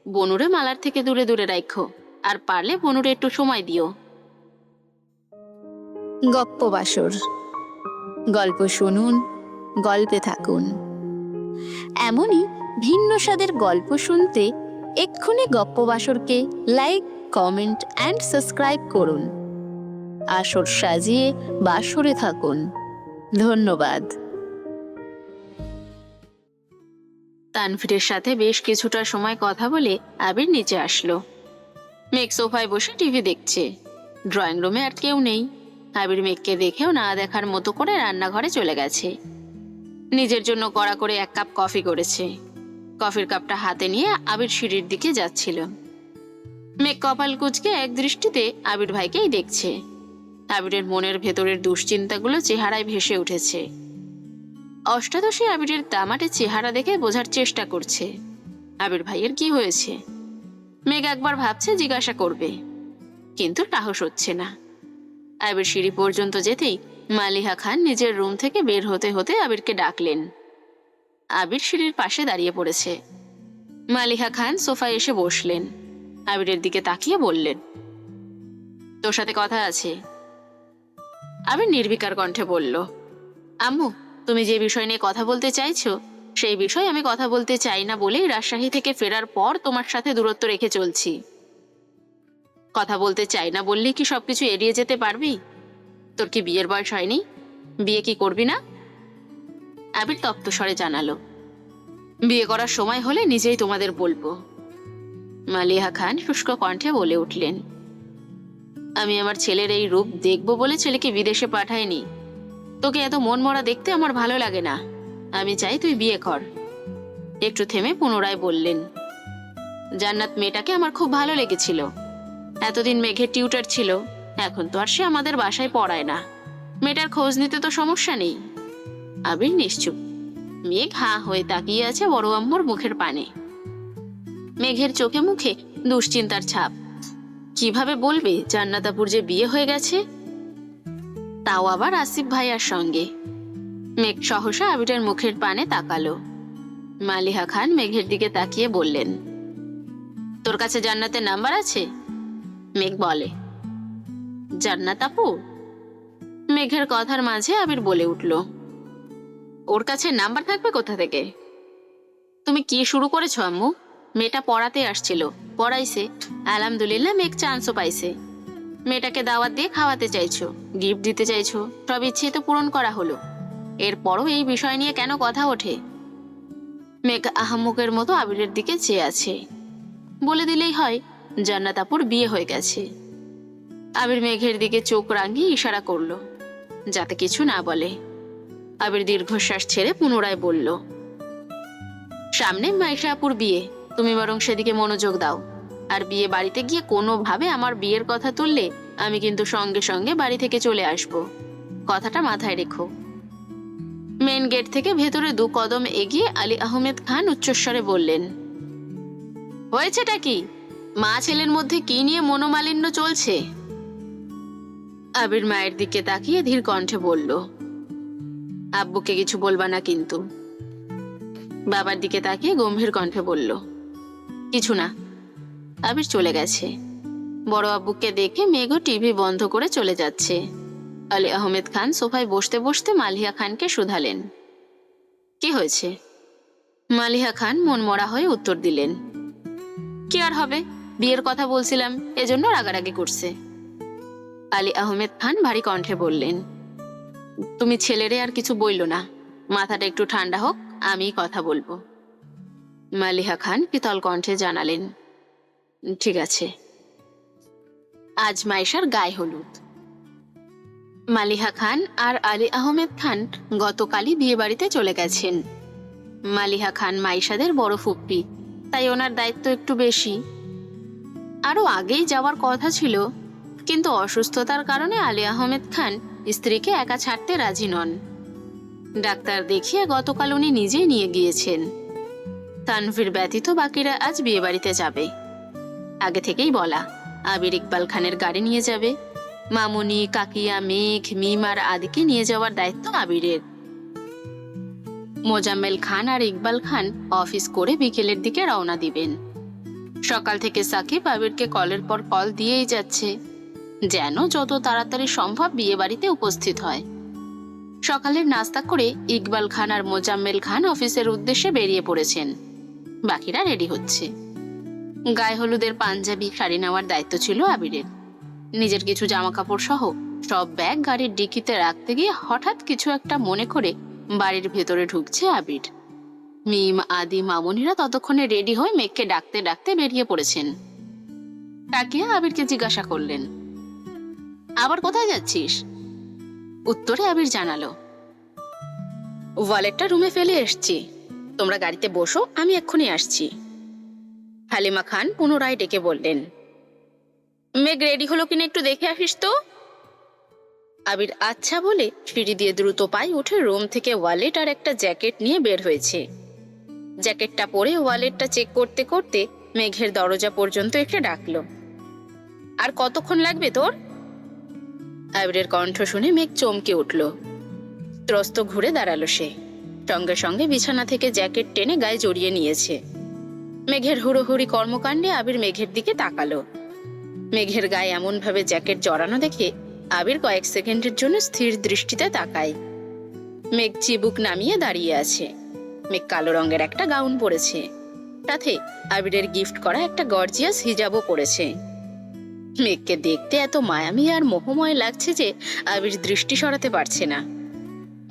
বনুরে মালার থেকে দূরে দূরে রাখো, আর পারলে বনুরে একটু সময় দিও। গপ্পবাসর, গল্প শুনুন, গল্পে থাকুন। এমনই ভিন্ন স্বাদের গল্প শুনতে এক্ষুনি গপ্পবাসরকে লাইক, কমেন্ট অ্যান্ড সাবস্ক্রাইব করুন। আসর সাজিয়ে বাসরে থাকুন। ধন্যবাদ। তানভীরের সাথে বেশ কিছুটা সময় কথা বলে আবির নিচে আসলো। মেঘ সোফায় বসে টিভি দেখছে। ড্রয়িং রুমে আর কেউ নেই। আবির মেঘকে দেখেও না দেখার মতো করে রান্নাঘরে চলে গেছে। নিজের জন্য কড়া করে 1 কাপ কফি করেছে। কফির কাপটা হাতে নিয়ে আবির সিঁড়ির দিকে যাচ্ছিল। মেঘ কপাল কুঁচকে এক দৃষ্টিতে আবির ভাইকেই দেখছে। আবিরের মনের ভেতরের দুশ্চিন্তাগুলো চেহারায় ভেসে উঠেছে। অষ্টাদশী আবিরের দামাটে চেহারা দেখে বোঝার চেষ্টা করছে আবির ভাইয়ের কি হয়েছে। মেঘ একবার ভাবছে জিজ্ঞাসা করবে, কিন্তু সাহস হচ্ছে না। আবির সিঁড়ি পর্যন্ত যেতেই মালিহা খান নিজের রুম থেকে বের হতে হতে আবিরকে ডাকলেন। আবির সিঁড়ির পাশে দাঁড়িয়ে পড়েছে। মালিহা খান সোফায় এসে বসলেন। আবিরের দিকে তাকিয়ে বললেন, তোর সাথে কথা আছে। আবির নির্বিকার কণ্ঠে বলল, আম্মু তুমি যে বিষয় নিয়ে কথা বলতে চাইছো সেই বিষয়ে আমি কথা বলতে চাই না বলেই রাজশাহী থেকে ফেরার পর তোমার সাথে দূরত্ব রেখে চলছি। কথা বলতে চাই না বললেই কি সবকিছু এড়িয়ে যেতে পারবি? তোর কি বিয়ের বয়স হয়নি? বিয়ে কি করবি না? আবির তপ্ত স্বরে জানালো, বিয়ে করার সময় হলে নিজেই তোমাদের বলবো। মালিহা খান শুষ্ক কণ্ঠে বলে উঠলেন, আমি আমার ছেলের এই রূপ দেখবো বলে ছেলেকে বিদেশে পাঠাইনি। তোকে এত মন মরা দেখতে আমার ভালো লাগে না। আমি চাই তুই বিয়ে কর। একটু থেমে পুনরায় বললেন, জান্নাত মেয়েটাকে আমার খুব ভালো লেগেছিল। এতদিন মেঘের টিউটর ছিল, এখন তো আর সে আমাদের বাসায় পড়ায় না। মেয়েটার খোঁজ নিতে তো সমস্যা নেই। আবির নিশ্চুপ। মেঘ হাঁ হয়ে তাকিয়ে আছে বড় আম্মুর মুখের পানে। মেঘের চোখে মুখে দুশ্চিন্তার ছাপ। কিভাবে বলবে জান্নাত আপুর যে বিয়ে হয়ে গেছে, তাও আবার আসিফ ভাইয়ার সঙ্গে। মেঘ সহসা আবিরের মুখের পানে তাকালো। মালিহা খান মেঘের দিকে তাকিয়ে বললেন, তোর কাছে জান্নাতের নাম্বার আছে? মেঘ বলে, জান্নাত আপু? মেঘের কথার মাঝে আবির বলে উঠল, ওর কাছে নাম্বার থাকবে কোথা থেকে? তুমি কি শুরু করেছো আম্মু? মেয়েটা পড়াতে আসছিল, পড়াইছে, আলহামদুলিল্লাহ মেঘ চান্সও পাইছে। মেয়েটাকে দাওয়াত দিয়ে খাওয়াতে চাইছো, গিফট দিতে চাইছো, সব ইচ্ছে তো পূরণ করা হলো। এরপরও এই বিষয় নিয়ে কেন কথা ওঠে? মেঘ আহাম্মুকের মতো আবিরের দিকে চেয়ে আছে। বলে দিলেই হয় জান্নাত আপুর বিয়ে হয়ে গেছে। আবির মেঘের দিকে চোখ রাঙিয়ে ইশারা করলো যাতে কিছু না বলে। আবির দীর্ঘশ্বাস ছেড়ে পুনরায় বলল, সামনে মাইশা আপুর বিয়ে, তুমি বরং সেদিকে মনোযোগ দাও। আর বিয়ে বাড়িতে গিয়ে কোনোভাবে আমার বিয়ের কথা তুললে আমি কিন্তু সঙ্গে সঙ্গে বাড়ি থেকে চলে আসব, কথাটা মাথায় রেখো। মেন গেট থেকে ভেতরে 2 কদম এগিয়ে আলী আহমেদ খান উচ্চস্বরে বললেন, হয়েছেটা কি? মা ছেলের মধ্যে কি নিয়ে মনোমালিন্য চলছে? আবির মায়ের দিকে তাকিয়ে ধীর কণ্ঠে বলল, আব্বুকে কিছু বলবা না কিন্তু। বাবার দিকে তাকিয়ে গম্ভীর কণ্ঠে বলল, কিছু না। আবির চলে গেছে। বড় আব্বুকে দেখে মেঘও টিভি বন্ধ করে চলে যাচ্ছে। আলী আহমেদ খান সোফায় বসতে বসতে মালিহা খানকে শুধালেন, কি হয়েছে? মালিহা খান মনমরা হয়ে উত্তর দিলেন, কি আর হবে, বিয়ের কথা বলছিলাম, এজন্য রাগারাগি করছে। আলী আহমেদ খান ভারী কণ্ঠে বললেন, তুমি ছেলেরে আর কিছু বইল না, মাথাটা একটু ঠান্ডা হোক, আমি কথা বলবো। মালিহা খান পিতল কণ্ঠে জানালেন, ঠিক আছে। আজ মাইশার গায়ে হলুদ। মালিহা খান আর আলী আহমেদ খান গতকালই বিয়ে বাড়িতে চলে গেছেন। মালিহা খান মাইশাদের বড় ফুপ্পি, তাই ওনার দায়িত্ব একটু বেশি। আরো আগেই যাওয়ার কথা ছিল, কিন্তু অসুস্থতার কারণে আলী আহমেদ খান স্ত্রীকে একা ছাড়তে রাজি নন। ডাক্তার দেখিয়ে গতকাল উনি নিজেই নিয়ে গিয়েছেন। তানভীর ব্যতীত বাকিরা আজ বিয়ে বাড়িতে যাবে। আগে থেকেই বলা, আবির ইকবাল খানের গাড়ি নিয়ে যাবে। মামুনি, কাকিয়া, মেঘ, মিম আর আদিকে নিয়ে যাওয়ার দায়িত্ব আবিরের। মোজাম্মেল খান আর ইকবাল খান অফিস করে বিকেলের দিকে রওনা দিবেন। সকাল থেকে সাকিব আবিরকে কলের পর কল দিয়েই যাচ্ছে, যেন যত তাড়াতাড়ি সম্ভব বিয়ে বাড়িতে উপস্থিত হয়। সকালের নাস্তা করে ইকবাল খান আর মোজাম্মেল খান অফিসের উদ্দেশ্যে বেরিয়ে পড়েছেন। বাকিরা রেডি হচ্ছে। গায়ে হলুদের পাঞ্জাবি, শাড়ি নেওয়ার দায়িত্ব ছিল আবিরের। নিজের কিছু জামা কাপড় সহ সব ব্যাগ গাড়ির ডিকিতে রাখতে গিয়ে হঠাৎ কিছু একটা মনে করে বাড়ির ভেতরে ঢুকছে আবির। মিম, আদি, মামুনিরা ততক্ষণে রেডি হয়ে মেঘকে ডাকতে ডাকতে বেরিয়ে পড়েছেন। তাকিয়ে আবিরকে জিজ্ঞাসা করলেন, আবার কোথায় যাচ্ছিস? উত্তরে আবির জানালো, ওয়ালেটটা রুমে ফেলে এসছি, তোমরা গাড়িতে বসো, আমি এক্ষুনি আসছি। হালিমা খান পুনরায় ডেকে বললেন, মেঘ রেডি হলো কিনা একটু দেখে আসিস তো। আবির আচ্ছা বলে সিঁড়ি দিয়ে দ্রুত পায়ে উঠে রুম থেকে ওয়ালেট আর একটা জ্যাকেট নিয়ে বের হয়েছে। জ্যাকেটটা পরে ওয়ালেটটা চেক করতে করতে মেঘের দরজা পর্যন্ত এসে ডাকলো, আর কতক্ষণ লাগবে তোর? আবিরের কণ্ঠ শুনে মেঘ চমকে উঠল। ত্রস্ত ঘুরে দাঁড়ালো সে। সঙ্গে সঙ্গে বিছানা থেকে জ্যাকেট টেনে গায়ে জড়িয়ে নিয়েছে। মেঘের হুড়োহুড়ি কর্মকাণ্ডে আবির মেঘের দিকে তাকালো। মেঘের গায়ে এমন ভাবে জ্যাকেট জড়ানো দেখে আবির কয়েক সেকেন্ডের জন্য স্থির দৃষ্টিতে তাকায়। মেঘ চিবুক নামিয়ে দাঁড়িয়ে আছে। মেঘ কালো রঙের একটা গাউন পরেছে, সাথে আবিরের গিফট করা একটা গর্জিয়াস হিজাবও পরেছে। মেঘকে দেখতে এত মায়ামী আর মোহময় লাগছে যে আবির দৃষ্টি সরাতে পারছে না।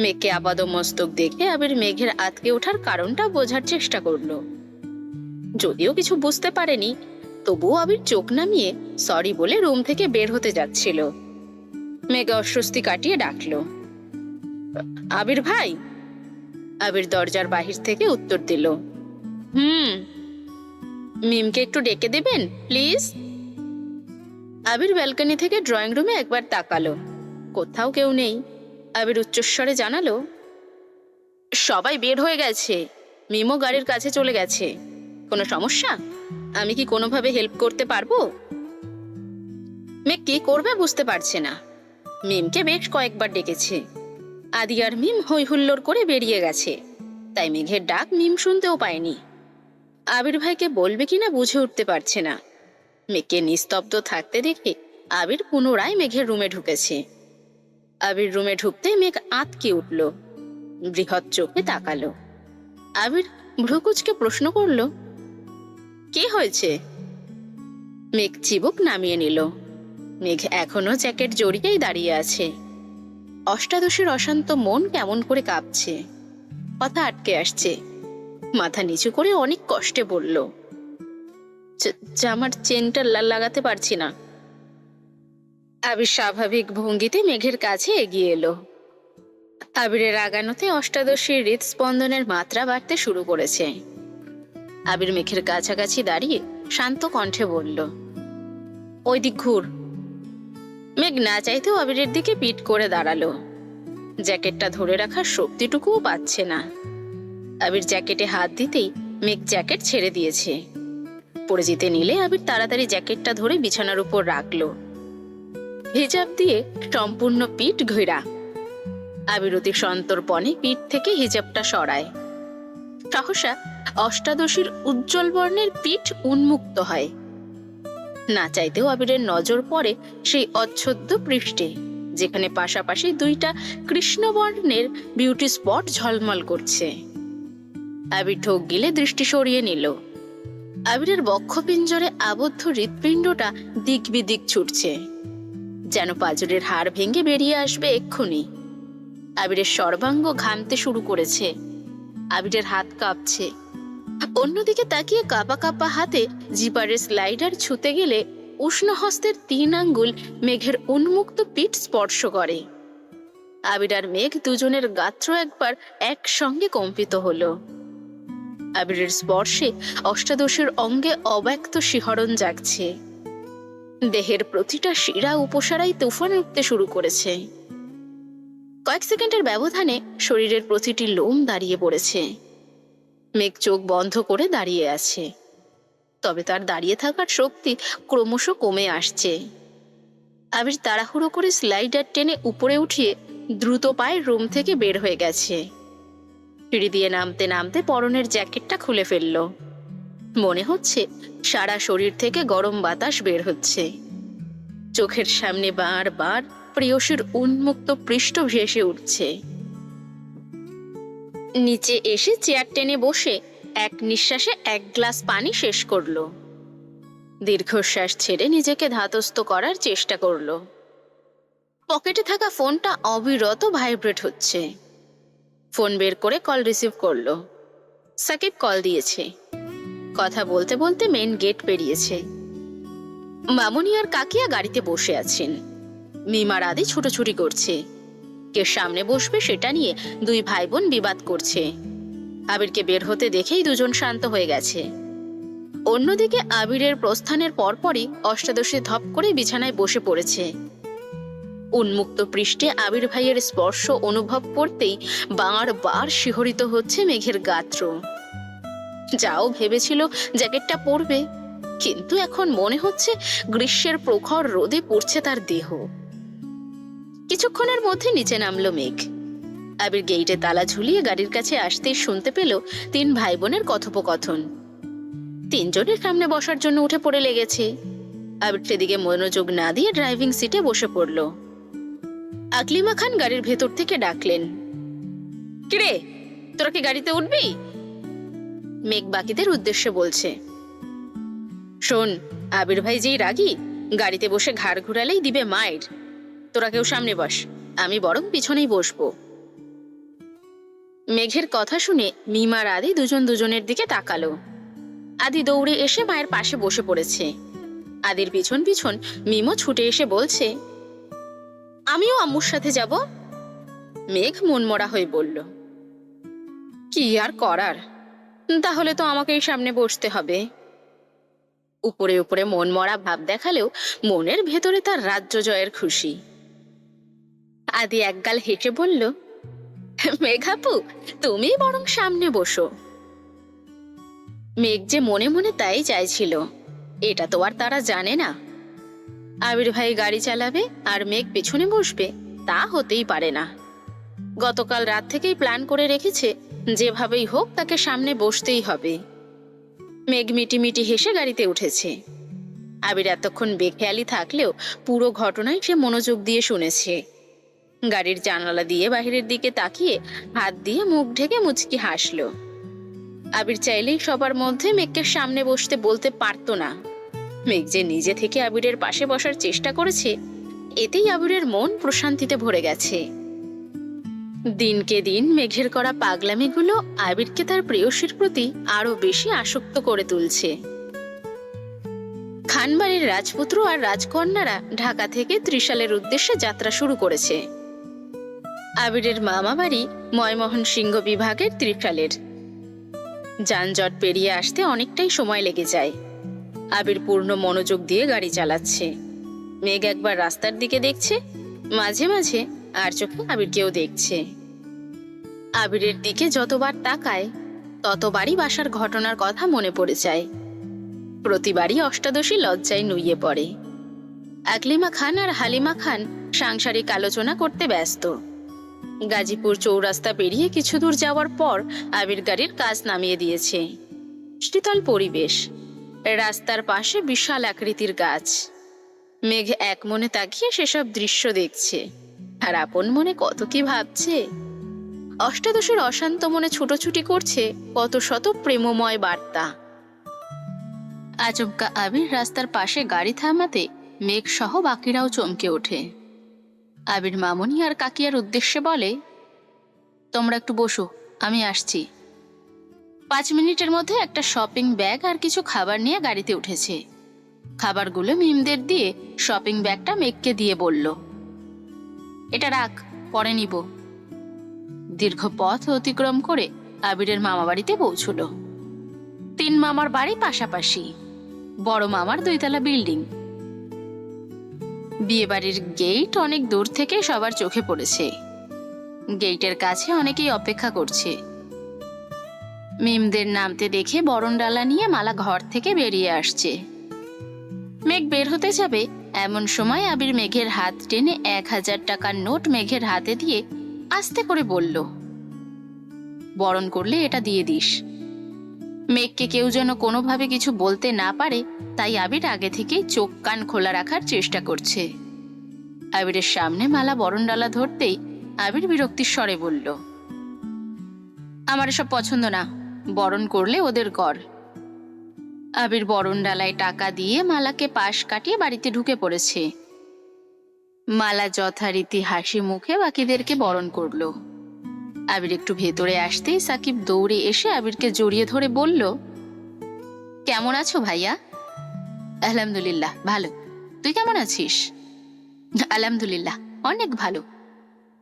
মেঘকে আপাদমস্তক দেখে আবির মেঘের আতকে ওঠার কারণটা বোঝার চেষ্টা করলো। যদিও কিছু বুঝতে পারেনি, তবুও আবির চোখ নামিয়ে সরি বলে রুম থেকে বের হতে যাচ্ছিল। মেঘ অস্বস্তি কাটিয়ে ডাকলো, আবির ভাই। আবির দরজার বাহির থেকে উত্তর দিল, হুম। মিমকে একটু ডেকে দেবেন প্লিজ? আবির ব্যালকনি থেকে ড্রয়িং রুমে একবার তাকালো, কোথাও কেউ নেই। আবির উচ্চস্বরে জানালো, সবাই বের হয়ে গেছে, মিমও গাড়ির কাছে চলে গেছে। কোনো সমস্যা? আমি কি কোনোভাবে হেল্প করতে পারবো? মেঘ কি করবে বুঝতে পারছে না। মিমকে বেশ কয়েকবার ডেকেছে, আদি আর মিম হই হুল্লোড় করে বেরিয়ে গেছে, তাই মেঘের ডাক মিম শুনতেও পায়নি। আবির ভাইকে বলবে কিনা বুঝে উঠতে পারছে না। মেঘকে নিস্তব্ধ থাকতে দেখে আবির পুনরায় মেঘের রুমে ঢুকেছে। আবির রুমে ঢুকতে মেঘ আঁতকে উঠল, বৃহৎ চোখে তাকালো। আবির ভ্রুকুচকে প্রশ্ন করল, কি হয়েছে? মেঘ চিবুক নামিয়ে নিল। মেঘ এখনো জ্যাকেট জড়িয়েই দাঁড়িয়ে আছে। অষ্টাদশীর অশান্ত মন কেমন করে কাঁপছে, কথা আটকে আসছে। মাথা নিচু করে অনেক কষ্টে বলল, জামার চেনটা লাগাতে পারছি না। আবির স্বাভাবিক ভঙ্গিতে মেঘের কাছে এগিয়ে এলো। আবিরের আগানোতে অষ্টাদশীর হৃদস্পন্দনের মাত্রা বাড়তে শুরু করেছে। আবির মেঘের কাছাকাছি দাঁড়িয়ে শান্ত কণ্ঠে বলল, ওই দিক ঘুর। মেঘ না চাইতেও আবিরের দিকে পিঠ করে দাঁড়ালো। জ্যাকেটটা ধরে রাখার শক্তিটুকুও পাচ্ছে না। আবির জ্যাকেটে হাত দিতেই মেঘ জ্যাকেট ছেড়ে দিয়েছে। পড়ে যেতে নিলে আবির তাড়াতাড়ি জ্যাকেটটা ধরে বিছানার উপর রাখলো। হিজাব দিয়ে সম্পূর্ণ পিঠ ঘেরা। আবির অতি সন্তর্পণে পিঠ থেকে হিজাবটা সরায়। সহসা অষ্টাদশীর উজ্জ্বল বর্ণের পিঠ উন্মুক্ত হয়। না চাইতেও আবিরের নজর পড়ে সেই অচ্ছদ্য পৃষ্ঠে, যেখানে পাশাপাশি দুইটা কৃষ্ণবর্ণের বিউটি স্পট ঝলমল করছে। আবির ঢোক গিলে দৃষ্টি সরিয়ে নিল। আবিরের বক্ষপিঞ্জরে আবদ্ধ হৃৎপিণ্ডটা দিক বিদিক ছুটছে, যেন পাঁজরের হাড় ভেঙে বেরিয়ে আসবে এক্ষুনি। আবিরের সর্বাঙ্গ ঘামতে শুরু করেছে। আবিরের হাত কাঁপছে। অন্যদিকে তাকিয়ে কাঁপা কাঁপা হাতে জিপারের স্লাইডার ছুতে গেলে উষ্ণ হস্তের 3 আঙ্গুল মেঘের উন্মুক্ত পিঠ স্পর্শ করে। আবির আর মেঘ দুজনের গাত্র একবার একসঙ্গে কম্পিত হলো। আবিরের স্পর্শে অষ্টাদশীর অঙ্গে অব্যক্ত শিহরণ জাগছে। দেহের প্রতিটা শিরা উপসারাই তুফান উঠতে শুরু করেছে। কয়েক সেকেন্ডের ব্যবধানে শরীরের প্রতিটি লোম দাঁড়িয়ে পড়েছে। মেঘ চোখ বন্ধ করে দাঁড়িয়ে আছে, তবে তার দাঁড়িয়ে থাকার শক্তি ক্রমশ কমে আসছে। আবির তাড়াহুড়ো করে স্লাইডার টেনে উপরে উঠিয়ে দ্রুত পায়ে রুম থেকে বের হয়ে গেছে। সিঁড়ি দিয়ে নামতে নামতে পরনের জ্যাকেটটা খুলে ফেলল। মনে হচ্ছে সারা শরীর থেকে গরম বাতাস বের হচ্ছে। চোখের সামনে বারবার প্রেয়সীর উন্মুক্ত পৃষ্ঠ ভেসে উঠছে। নিচে এসে চেয়ার টেনে বসে এক নিঃশ্বাসে 1 গ্লাস পানি শেষ করলো। দীর্ঘশ্বাস ছেড়ে নিজেকে ধাতস্থ করার চেষ্টা করলো। পকেটে থাকা ফোনটা অবিরত ভাইব্রেট হচ্ছে। ফোন বের করে কল রিসিভ করলো। সাকিব কল দিয়েছে। কথা বলতে বলতে মেন গেট পেরিয়েছে। মামুনি আর কাকিয়া গাড়িতে বসে আছেন। মিমার আদি ছুটোছুটি করছে। কে সামনে বসবে সেটা নিয়ে 2 ভাই বোন বিবাদ করছে। আবিরকে বের হতে দেখেই দুজন শান্ত হয়ে গেছে। অন্যদিকে আবিরের প্রস্থানের পরপরই অষ্টাদশী ধপ করে বিছানায় বসে পড়েছে। উন্মুক্ত পৃষ্ঠে আবির ভাইয়ের স্পর্শ অনুভব করতেই বারবার শিহরিত হচ্ছে মেঘের গাত্র। যাও ভেবেছিল জ্যাকেটটা পরবে, কিন্তু এখন মনে হচ্ছে গ্রীষ্মের প্রখর রোদে পড়ছে তার দেহ। কিছুক্ষণের মধ্যে নিচে নামলো মেঘ। আবির গেইটে তালা ঝুলিয়ে গাড়ির কাছে আসতেই শুনতে পেল 3 ভাই বোনের কথোপকথন। 3 জনের সামনে বসার জন্য উঠে পড়ে লেগেছে। আবির সেদিকে মনোযোগ না দিয়ে ড্রাইভিং সিটে বসে পড়ল। আকলিমা খান গাড়ির ভেতর থেকে ডাকলেন, কিরে তোরা কি গাড়িতে উঠবি? মেঘ বাকিদের উদ্দেশ্যে বলছে, শোন, আবির ভাই যেই রাগী, গাড়িতে বসে ঘাড় ঘুরালেই দিবে মায়ের। তোরা কেউ সামনে বস, আমি বরং পিছনেই বসবো। মেঘের কথা শুনে মিমার আদি দুজনের দিকে তাকালো। আদি দৌড়ে এসে মায়ের পাশে বসে পড়েছে। আদির পিছন পিছন মিমও ছুটে এসে বলছে, আমিও আম্মুর সাথে যাব। মেঘ মনমরা হয়ে বলল, কি আর করার, তাহলে তো আমাকেই সামনে বসতে হবে। উপরে উপরে মন মরা ভাব দেখালেও মনের ভেতরে তার রাজ্য জয়ের খুশি। আদি একগাল হেঁটে বলল, মেঘাপু, তুমি বরং সামনে বসো। মেঘ যে মনে মনে তাই চাইছিল, এটা তো আর তারা জানে না। আবির ভাই গাড়ি চালাবে আর মেঘ পেছনে বসবে, তা হতেই পারে না। গতকাল রাত থেকেই প্ল্যান করে রেখেছে, যেভাবেই হোক তাকে সামনে বসতেই হবে। মেঘ মিটিমিটি হেসে গাড়িতে উঠেছে। আবির এতক্ষণ বেখেয়ালি থাকলেও পুরো ঘটনায় সে মনোযোগ দিয়ে শুনেছে। গাড়ির জানালা দিয়ে বাহিরের দিকে তাকিয়ে হাত দিয়ে মুখ ঢেকে মুচকি হাসল। আবির চাইলেই সবার মধ্যে মেঘকে সামনে বসতে বলতে পারতো না। মেঘ যে নিজে থেকে আবিরের পাশে বসার চেষ্টা করেছে, এতেই আবিরের মন প্রশান্তিতে ভরে গেছে। দিনকে দিন মেঘের করা পাগলামিগুলো আবিরকে তার প্রেয়সীর প্রতি আরো বেশি আসক্ত করে তুলছে। খানবাড়ির রাজপুত্র আর রাজকন্যারা ঢাকা থেকে ত্রিশালের উদ্দেশ্যে যাত্রা শুরু করেছে। আবিরের মামা বাড়ি ময়মোহনসিংহ বিভাগের ত্রিশালের। যানজট পেরিয়ে আসতে অনেকটাই সময় লেগে যায়। আবির পূর্ণ মনোযোগ দিয়ে গাড়ি চালাচ্ছে। মেঘ একবার রাস্তার দিকে দেখছে, মাঝে মাঝে আর চোখে আবিরকেও দেখছে। আবিরের দিকে যতবার তাকায় ততবারই বাসার ঘটনার কথা মনে পড়ে যায়। প্রতিবারই অষ্টাদশী লজ্জায় নুইয়ে পড়ে। আকলিমা খান আর হালিমা খান সাংসারিক আলোচনা করতে ব্যস্ত। গাজীপুর চৌরাস্তা পেরিয়ে কিছু দূর যাওয়ার পর আবির গাড়ির কাজ নামিয়ে দিয়েছে। শীতল পরিবেশ, রাস্তার পাশে বিশাল আকৃতির গাছ। মেঘ এক মনে তাকিয়ে সেসব দৃশ্য দেখছে, আর আপন মনে কত কি ভাবছে। অষ্টাদশীর অশান্ত মনে ছুটোছুটি করছে কত শত প্রেমময় বার্তা। আচমকা আবির রাস্তার পাশে গাড়ি থামাতে মেঘ সহ বাকিরাও চমকে ওঠে। আবির মামনি আর কাকিয়ার উদ্দেশ্যে বলে, তোমরা একটু বসো, আমি আসছি। 5 মিনিটের মধ্যে একটা শপিং ব্যাগ আর কিছু খাবার নিয়ে গাড়িতে উঠেছে। খাবারগুলো মিমদের দিয়ে শপিং ব্যাগটা মেঘকে দিয়ে বলল, এটা রাখ, পরে নিব। দীর্ঘ পথ অতিক্রম করে আবিরের মামা বাড়িতে পৌঁছল। 3 মামার বাড়ি পাশাপাশি, বড় মামার 2 তলা বিল্ডিং। বিয়ে বাড়ির গেট অনেক দূর থেকে সবার চোখে পড়েছে। গেটের কাছে অনেকেই অপেক্ষা করছে। মিমদের নামতে দেখে বরণডালা নিয়ে মালা ঘর থেকে বেরিয়ে আসছে। মেঘ বের হতে যাবে, এমন সময় আবির মেঘের হাত টেনে 1000 টাকার নোট মেঘের হাতে দিয়ে আস্তে করে বলল, বরণ করলে এটা দিয়ে দিস। মেঘকে কেউ যেন কোনোভাবে কিছু বলতে না পারে, তাই আবির আগে থেকেই চোখ কান খোলা রাখার চেষ্টা করছে। আবিরের সামনে মালা বরণডালা ধরতেই আবির বিরক্তির স্বরে বলল, আমার এসব পছন্দ না, বরণ করলে ওদের কর। আবির বরণডালায় টাকা দিয়ে মালাকে পাশ কাটিয়ে বাড়িতে ঢুকে পড়েছে। মালা যথারীতি হাসি মুখে বাকিদেরকে বরণ করলো। আবির একটু ভেতরে আসতেই সাকিব দৌড়ে এসে আবিরকে জড়িয়ে ধরে বলল, কেমন আছো ভাইয়া? আলহামদুলিল্লাহ ভালো, তুই কেমন আছিস? আলহামদুলিল্লাহ অনেক ভালো।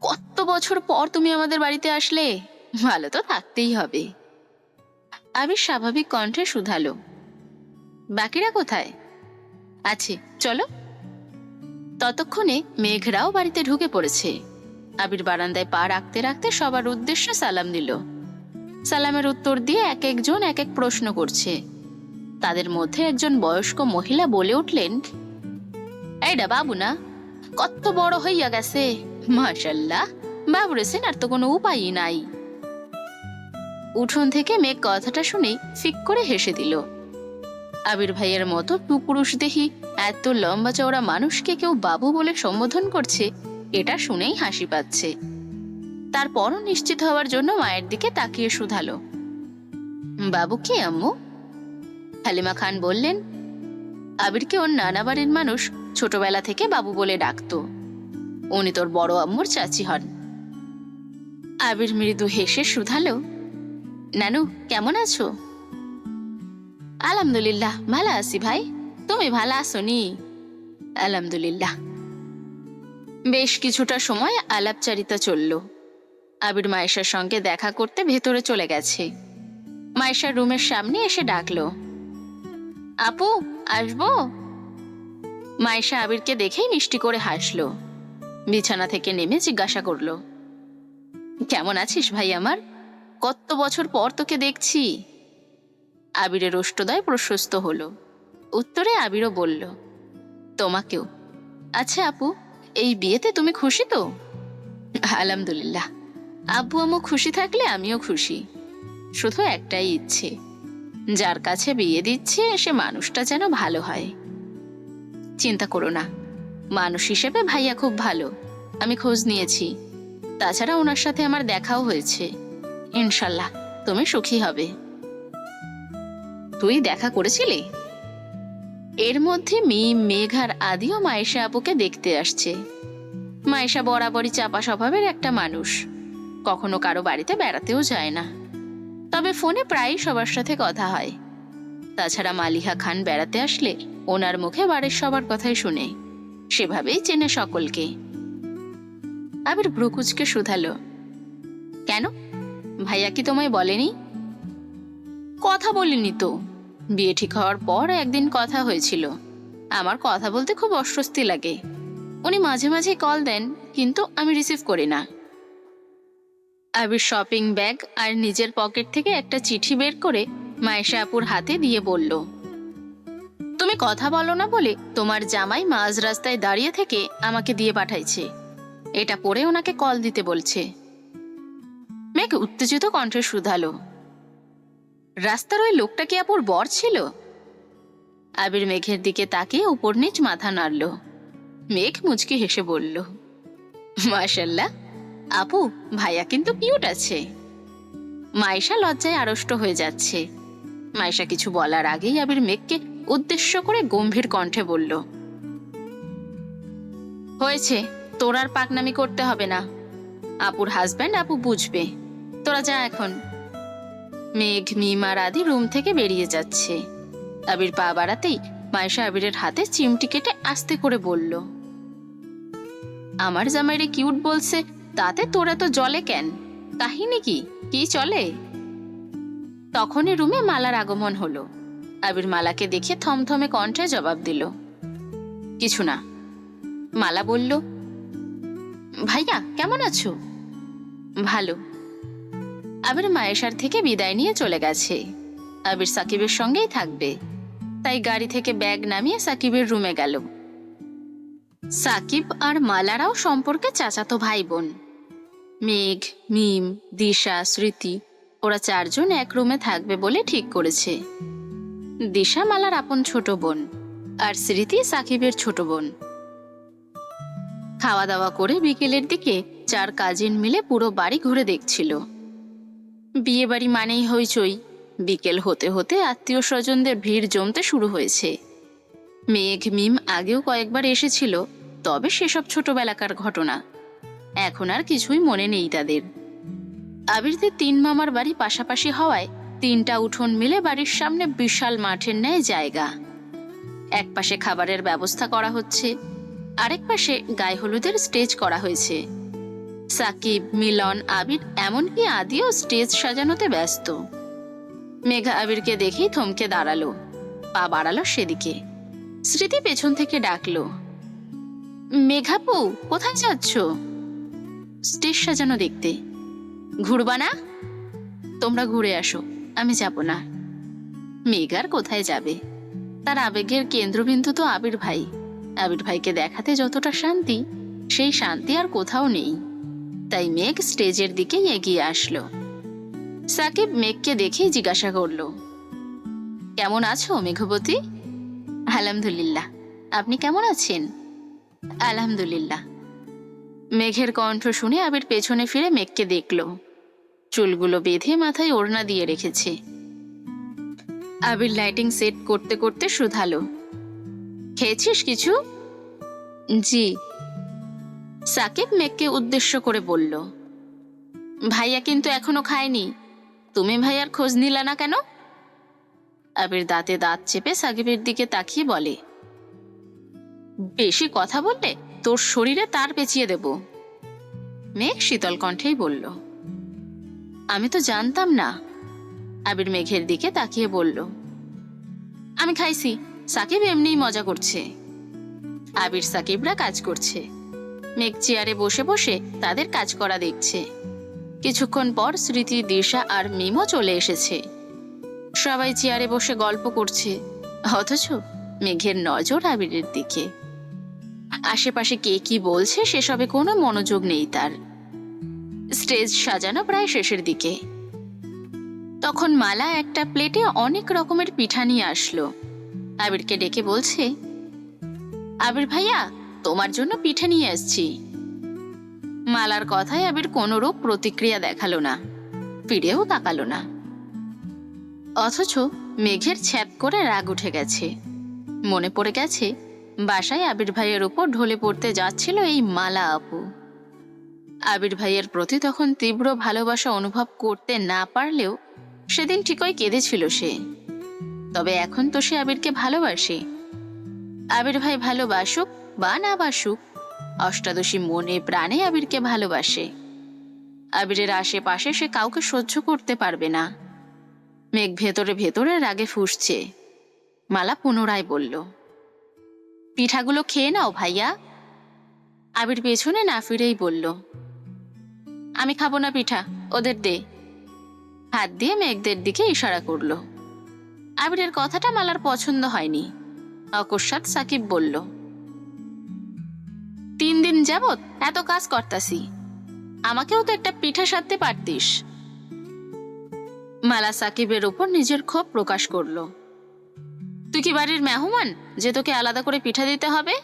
কত বছর পর তুমি আমাদের বাড়িতে আসলে, ভালো তো থাকতেই হবে। আবির স্বাভাবিক কণ্ঠে শুধালো, বাকিরা কোথায়? আছে, চলো। ততক্ষণে মেঘরাও বাড়িতে ঢুকে পড়েছে। আবির বারান্দায় পা রাখতে রাখতে সবার উদ্দেশ্যে সালাম দিল। সালামের উত্তর দিয়ে এক একজন এক এক প্রশ্ন করছে। তাদের মধ্যে একজন বয়স্ক মহিলা বলে উঠলেন, এইডা বাবু না? কত বড় হইয়া গেছে, মাশাআল্লাহ, বাবুরে চেনার তো কোনো উপায়ই নাই। উঠোন থেকে মেঘ কথাটা শুনে ফিক করে হেসে দিল। আবির ভাইয়ের মতো টুপুরুষ দেহি এত লম্বা চওড়া মানুষকে কেউ বাবু বলে সম্বোধন করছে, এটা শুনেই হাসি পাচ্ছে। তারপরও নিশ্চিত হওয়ার জন্য মায়ের দিকে তাকিয়ে শুধালো, বাবু কে আম্মু? হালিমা খান বললেন, আবিরকে ওর নানা বাড়ির মানুষ ছোটবেলা থেকে বাবু বলে ডাকতো, উনি তোর বড় আম্মুর চাচি হন। আবির মৃদু হেসে শুধালো, নানু কেমন আছো? আলহামদুলিল্লাহ ভালো আছি ভাই, তুমি ভালো আছো নি? আলহামদুলিল্লাহ। বেশ কিছুটা সময় আলাপচারিতা চলল। আবির মায়েশার সঙ্গে দেখা করতে ভেতরে চলে গেছে। মায়েশার রুমের সামনে এসে ডাকলো, আপু আসবো? মায়েশা আবিরকে দেখেই মিষ্টি করে হাসলো। বিছানা থেকে নেমে জিজ্ঞাসা করলো, কেমন আছিস ভাই আমার? কত বছর পর তোকে দেখছি। আবিরের ওষ্ঠদয় প্রশস্ত হলো। উত্তরে আবিরও বলল, তোমাকেও। আচ্ছা আপু, এই বিয়েতে তুমি খুশি তো? আলহামদুলিল্লাহ, আব্বু আম্মু খুশি থাকলে আমিও খুশি। শুধু একটাই ইচ্ছে, যার কাছে বিয়ে দিচ্ছে সে মানুষটা যেন ভালো হয়। চিন্তা করো না, মানুষ হিসেবে ভাইয়া খুব ভালো, আমি খোঁজ নিয়েছি। তাছাড়া ওনার সাথে আমার দেখাও হয়েছে। ইনশাল্লাহ তুমি সুখী হবে। তুই দেখা করেছিলি? এর মধ্যে মিম, মেঘ আর আদিও মায়েশা আপুকে দেখতে আসছে। মায়েশা বরাবরই চাপা স্বভাবের একটা মানুষ, কখনো কারো বাড়িতে বেড়াতেও যায় না। তবে ফোনে প্রায়ই সবার সাথে কথা হয়। তাছাড়া মালিহা খান বেড়াতে আসলে ওনার মুখে বাড়ির সবার কথাই শুনে, সেভাবেই চেনে সকলকে। আবির ভ্রুকুচকে শুধালো, কেন, ভাইয়া কি তোমায় বলেনি? কথা বলিনি তো, বিয়ে ঠিক হওয়ার পর একদিন কথা হয়েছিল। আমার কথা বলতে খুব অস্বস্তি লাগে। উনি মাঝে মাঝে কল দেন, কিন্তু আমি রিসিভ করি না। আবির শপিং ব্যাগ আর নিজের পকেট থেকে একটা চিঠি বের করে মায়েশা আপুর হাতে দিয়ে বলল, তুমি কথা বলো না বলে তোমার জামাই মাঝ রাস্তায় দাঁড়িয়ে থেকে আমাকে দিয়ে পাঠাইছে। এটা পড়ে ওনাকে কল দিতে বলছে। মেঘ উত্তেজিত কণ্ঠে শুধালো, রাস্তার ওই লোকটা কি আপুর বর ছিল? আবির মেঘের দিকে তাকিয়ে উপর নিচ মাথা নাড়ল। মেঘ মুচকি হেসে বলল, মাশাল্লাহ আপু, ভাইয়া কিন্তু কিউট আছে। মায়েশা লজ্জায় আড়ষ্ট হয়ে যাচ্ছে। মায়েশা কিছু বলার আগেই আবির মেঘকে উদ্দেশ্য করে গম্ভীর কণ্ঠে বলল, হয়েছে, তোর আর পাকনামি করতে হবে না। আপুর হাজব্যান্ড আপু বুঝবে, তোরা যা এখন। মেঘ, মিম আর আদি রুম থেকে বেরিয়ে যাচ্ছে। আবির পা বাড়াতেই মায়েশা আবিরের হাতে চিমটি কেটে আস্তে করে বলল, আমার জামাইরে কিউট বলছে, তাতে তোরা তো জলে কেন? কাহিনী কি, কি চলে? তখনই রুমে মালার আগমন হলো। আবির মালাকে দেখে থমথমে কণ্ঠে জবাব দিল, কিছু না। মালা বলল, ভাইয়া কেমন আছো? ভালো। আবির মায়েশার থেকে বিদায় নিয়ে চলে গেছে। আবির সাকিবের সঙ্গেই থাকবে, তাই গাড়ি থেকে ব্যাগ নামিয়ে সাকিবের রুমে গেল। সাকিব আর মালারাও সম্পর্কে চাচাতো ভাই বোন। মেঘ, মিম, দিশা, স্মৃতি ওরা চারজন এক রুমে থাকবে বলে ঠিক করেছে। দিশা মালার আপন ছোট বোন, আর স্মৃতি সাকিবের ছোট বোন। খাওয়া দাওয়া করে বিকেলের দিকে চার কাজিন মিলে পুরো বাড়ি ঘুরে দেখছিল। বিয়ে বাড়ি মানেই হইচই। বিকেল হতে হতে আত্মীয় স্বজনদের ভিড় জমতে শুরু হয়েছে। মেঘ, মিম আগেও কয়েকবার এসেছিল, তবে সেসব ছোটবেলাকার ঘটনা। এখন আর কিছুই মনে নেই তাদের। আবিরদের তিন মামার বাড়ি পাশাপাশি হওয়ায় তিনটা উঠোন মিলে বাড়ির সামনে বিশাল মাঠের ন্যায় জায়গা। এক পাশে খাবারের ব্যবস্থা করা হচ্ছে, আরেক পাশে গায়ে হলুদের স্টেজ করা হয়েছে। সাকিব, মিলন, আবির এমনকি আদিও স্টেজ সাজানোতে ব্যস্ত। মেঘা আবিরকে দেখেই থমকে দাঁড়ালো, পা বাড়ালো সেদিকে। স্মৃতি পেছন থেকে ডাকলো, মেঘাপু কোথায় যাচ্ছ? স্টেজ সাজানো দেখতে। ঘুরবা না? তোমরা ঘুরে আসো, আমি যাব না। মেঘার কোথায় যাবে? তার আবেগের কেন্দ্রবিন্দু তো আবির ভাই। আবির ভাইকে দেখাতে যতটা শান্তি, সেই শান্তি আর কোথাও নেই। তাই মেঘ স্টেজের দিকে এগিয়ে আসলো। সাকিব মেঘকে দেখেই জিজ্ঞাসা করলো, কেমন আছো মেঘবতী? আলহামদুলিল্লাহ, আপনি কেমন আছেন? আলহামদুলিল্লাহ। মেঘের কণ্ঠ শুনে আবির পেছনে ফিরে মেঘকে দেখল। চুলগুলো বেঁধে মাথায় ওড়না দিয়ে রেখেছে। আবির লাইটিং সেট করতে করতে শুধালো, খেয়েছিস কিছু? জি। সাকিব মেঘকে উদ্দেশ্য করে বলল, ভাইয়া কিন্তু এখনো খায়নি, তুমি ভাইয়ার খোঁজ নিলা না কেন? আবির দাঁতে দাঁত চেপে সাকিবের দিকে তাকিয়ে বলে, বেশি কথা বললে তোর শরীরে তার পেঁচিয়ে দেব। মেঘ শীতল কণ্ঠেই বলল, আমি তো জানতাম না। আবির মেঘের দিকে তাকিয়ে বলল, আমি খাইছি, সাকিব এমনিই মজা করছে। আবির সাকিবরা কাজ করছে। মেঘ চেয়ারে বসে বসে তাদের কাজ করা দেখছে। কিছুক্ষণ পর স্মৃতি, দিশা আর মিমও চলে এসেছে। সবাই চেয়ারে বসে গল্প করছে, অথচ মেঘের নজর আবিরের দিকে। আশেপাশে কে কি বলছে সেসবে কোনো মনোযোগ নেই তার। স্টেজ সাজানো প্রায় শেষের দিকে। তখন মালা একটা প্লেটে অনেক রকমের পিঠা নিয়ে আসলো। আবিরকে ডেকে বলছে, আবির ভাইয়া, তোমার জন্য পিঠে নিয়ে আসছি। মালার কথায় আবির কোনোরূপ প্রতিক্রিয়া দেখালো না, ফিরেও তাকালো না। অথচ মেঘের ছ্যাপ করে রাগ উঠে গেছে। মনে পড়ে গেছে বাসায় আবির ভাইয়ের উপর ঢলে পড়তে যাচ্ছিল এই মালা আপু। আবির ভাইয়ের প্রতি তখন তীব্র ভালোবাসা অনুভব করতে না পারলেও সেদিন ঠিকই কেঁদেছিল সে। তবে এখন তো সে আবিরকে ভালোবাসে। আবির ভাই ভালোবাসুক বা না বাসুক, অষ্টাদশী মনে প্রাণে আবিরকে ভালোবাসে। আবিরের আশেপাশে সে কাউকে সহ্য করতে পারবে না। মেঘ ভেতরে ভেতরে রাগে ফুঁসছে। মালা পুনরায় বলল, পিঠাগুলো খেয়ে নাও ভাইয়া। আবির পেছনে না ফিরেই বলল, আমি খাবো না পিঠা, ওদের দে। হাত দিয়ে মেঘদের দিকে ইশারা করল। আবিরের কথাটা মালার পছন্দ হয়নি। অকস্মাৎ সাকিব বলল, 3 দিন যাবত এত কাজ করতাছি, আমাকেও তো একটা পিঠা সাধতে পারতিস। মালা সাকিবের উপর নিজের ক্ষোভ প্রকাশ করল। তুই কি বাড়ির মেহমান যে তোকে আলাদা করে পিঠা দিতে হবে?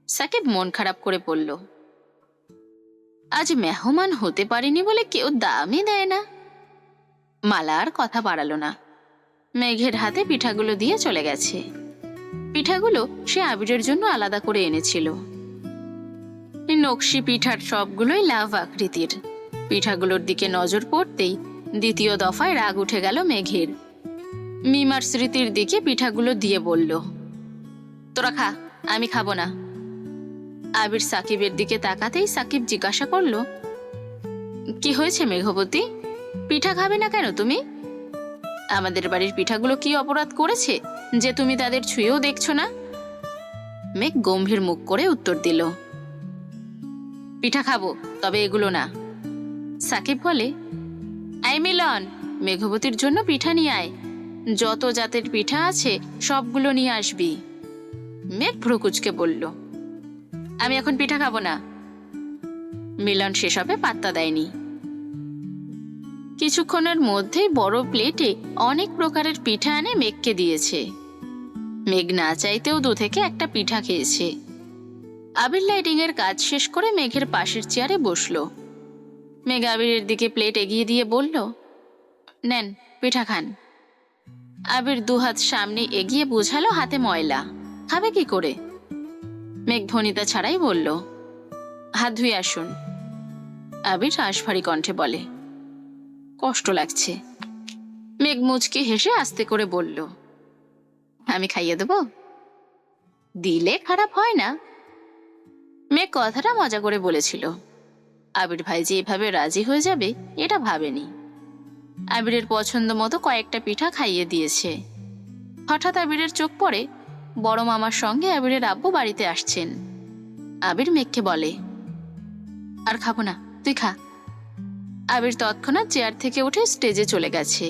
সাকিব মন খারাপ করে বলল, আজ মেহমান হতে পারিনি বলে কেউ দামই দেয় না। মালা আর কথা বাড়ালো না। মেঘের হাতে পিঠাগুলো দিয়ে চলে গেছে। পিঠাগুলো সে আবিরের জন্য আলাদা করে এনেছিল। নকশি পিঠার সবগুলোই লাভ আকৃতির। পিঠাগুলোর দিকে নজর পড়তেই দ্বিতীয় দফায় রাগ উঠে গেল মেঘের। মিমার স্মৃতির দিকে পিঠাগুলো দিয়ে বলল, তোরা খা, আমি খাবো না। আবির সাকিবের দিকে তাকাতেই সাকিব জিজ্ঞাসা করল, কি হয়েছে মেঘবতী, পিঠা খাবে না কেন তুমি? আমাদের বাড়ির পিঠাগুলো কি অপরাধ করেছে যে তুমি তাদের ছুঁয়েও দেখছো না? মেঘ গম্ভীর মুখ করে উত্তর দিল, পিঠা খাবো, তবে এগুলো না। সাকিব বলে, আয় মিলন, মেঘবতীর জন্য পিঠা নিয়ে আয়। যত জাতের পিঠা আছে সবগুলো নিয়ে আসবি। মেঘ ভ্রুকুচকে বলল, আমি এখন পিঠা খাবো না। মিলন সেসবে পাত্তা দেয়নি। কিছুক্ষণের মধ্যেই বড় প্লেটে অনেক প্রকারের পিঠা এনে মেঘকে দিয়েছে। মেঘ না চাইতেও 2 থেকে একটা পিঠা খেয়েছে। আবির লাইটিং এর কাজ শেষ করে মেঘের পাশের চেয়ারে বসলো। মেঘ আবিরের দিকে প্লেট এগিয়ে দিয়ে বলল, নেন পিঠা খান। আবির 2 হাত সামনে এগিয়ে বোঝালো হাতে ময়লা, খাবে কি করে? মেঘ ভনিতা ছাড়াই বলল, হাত ধুয়ে আসুন। আবির আশভারী কণ্ঠে বলে, কষ্ট লাগছে। মেঘ মুচকি হেসে আস্তে করে বলল, আমি খাইয়ে দেব? দিলে খারাপ হয় না। মেঘ কথাটা মজা করে বলেছিল। আবির ভাই যে এভাবে রাজি হয়ে যাবে এটা ভাবেনি। আবিরের পছন্দ মতো কয়েকটা পিঠা খাইয়ে দিয়েছে। হঠাৎ আবিরের চোখ পড়ে বড় মামার সঙ্গে আবিরের আব্বু বাড়িতে আসছেন। আবির মেঘকে বলে, আর খাবো না, তুই খা। আবির তৎক্ষণাৎ চেয়ার থেকে উঠে স্টেজে চলে গেছে।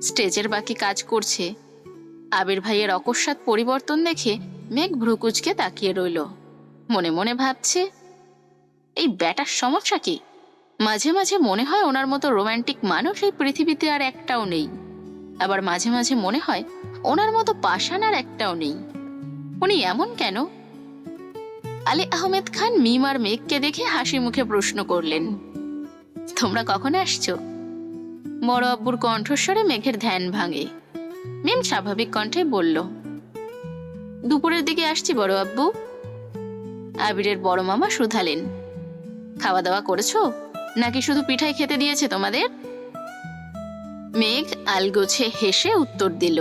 স্টেজের বাকি কাজ করছে। আবির ভাইয়ের অকস্মাৎ পরিবর্তন দেখে মেঘ ভ্রুকুচকে তাকিয়ে রইল। মনে মনে ভাবছে, এই ব্যাটার সমস্যা কি? মাঝে মাঝে মনে হয় ওনার মতো রোমান্টিক মানুষ এই পৃথিবীতে আর একটাও নেই। আবার মাঝে মাঝে মনে হয় ওনার মতো পাষাণ আর একটাও নেই। উনি এমন কেন? আলী আহমেদ খান মিম আর মেঘকে দেখে হাসি মুখে প্রশ্ন করলেন, তোমরা কখন আসছো? বড় আব্বুর কণ্ঠস্বরে মেঘের ধ্যান ভাঙে। মিম স্বাভাবিক কণ্ঠে বলল, দুপুরের দিকে আসছি বড় আব্বু। আবিরের বড় মামা শুধালেন, খাওয়া দাওয়া করেছো নাকি শুধু পিঠাই খেতে দিয়েছে তোমাদের? মেঘ আলগোছে হেসে উত্তর দিল,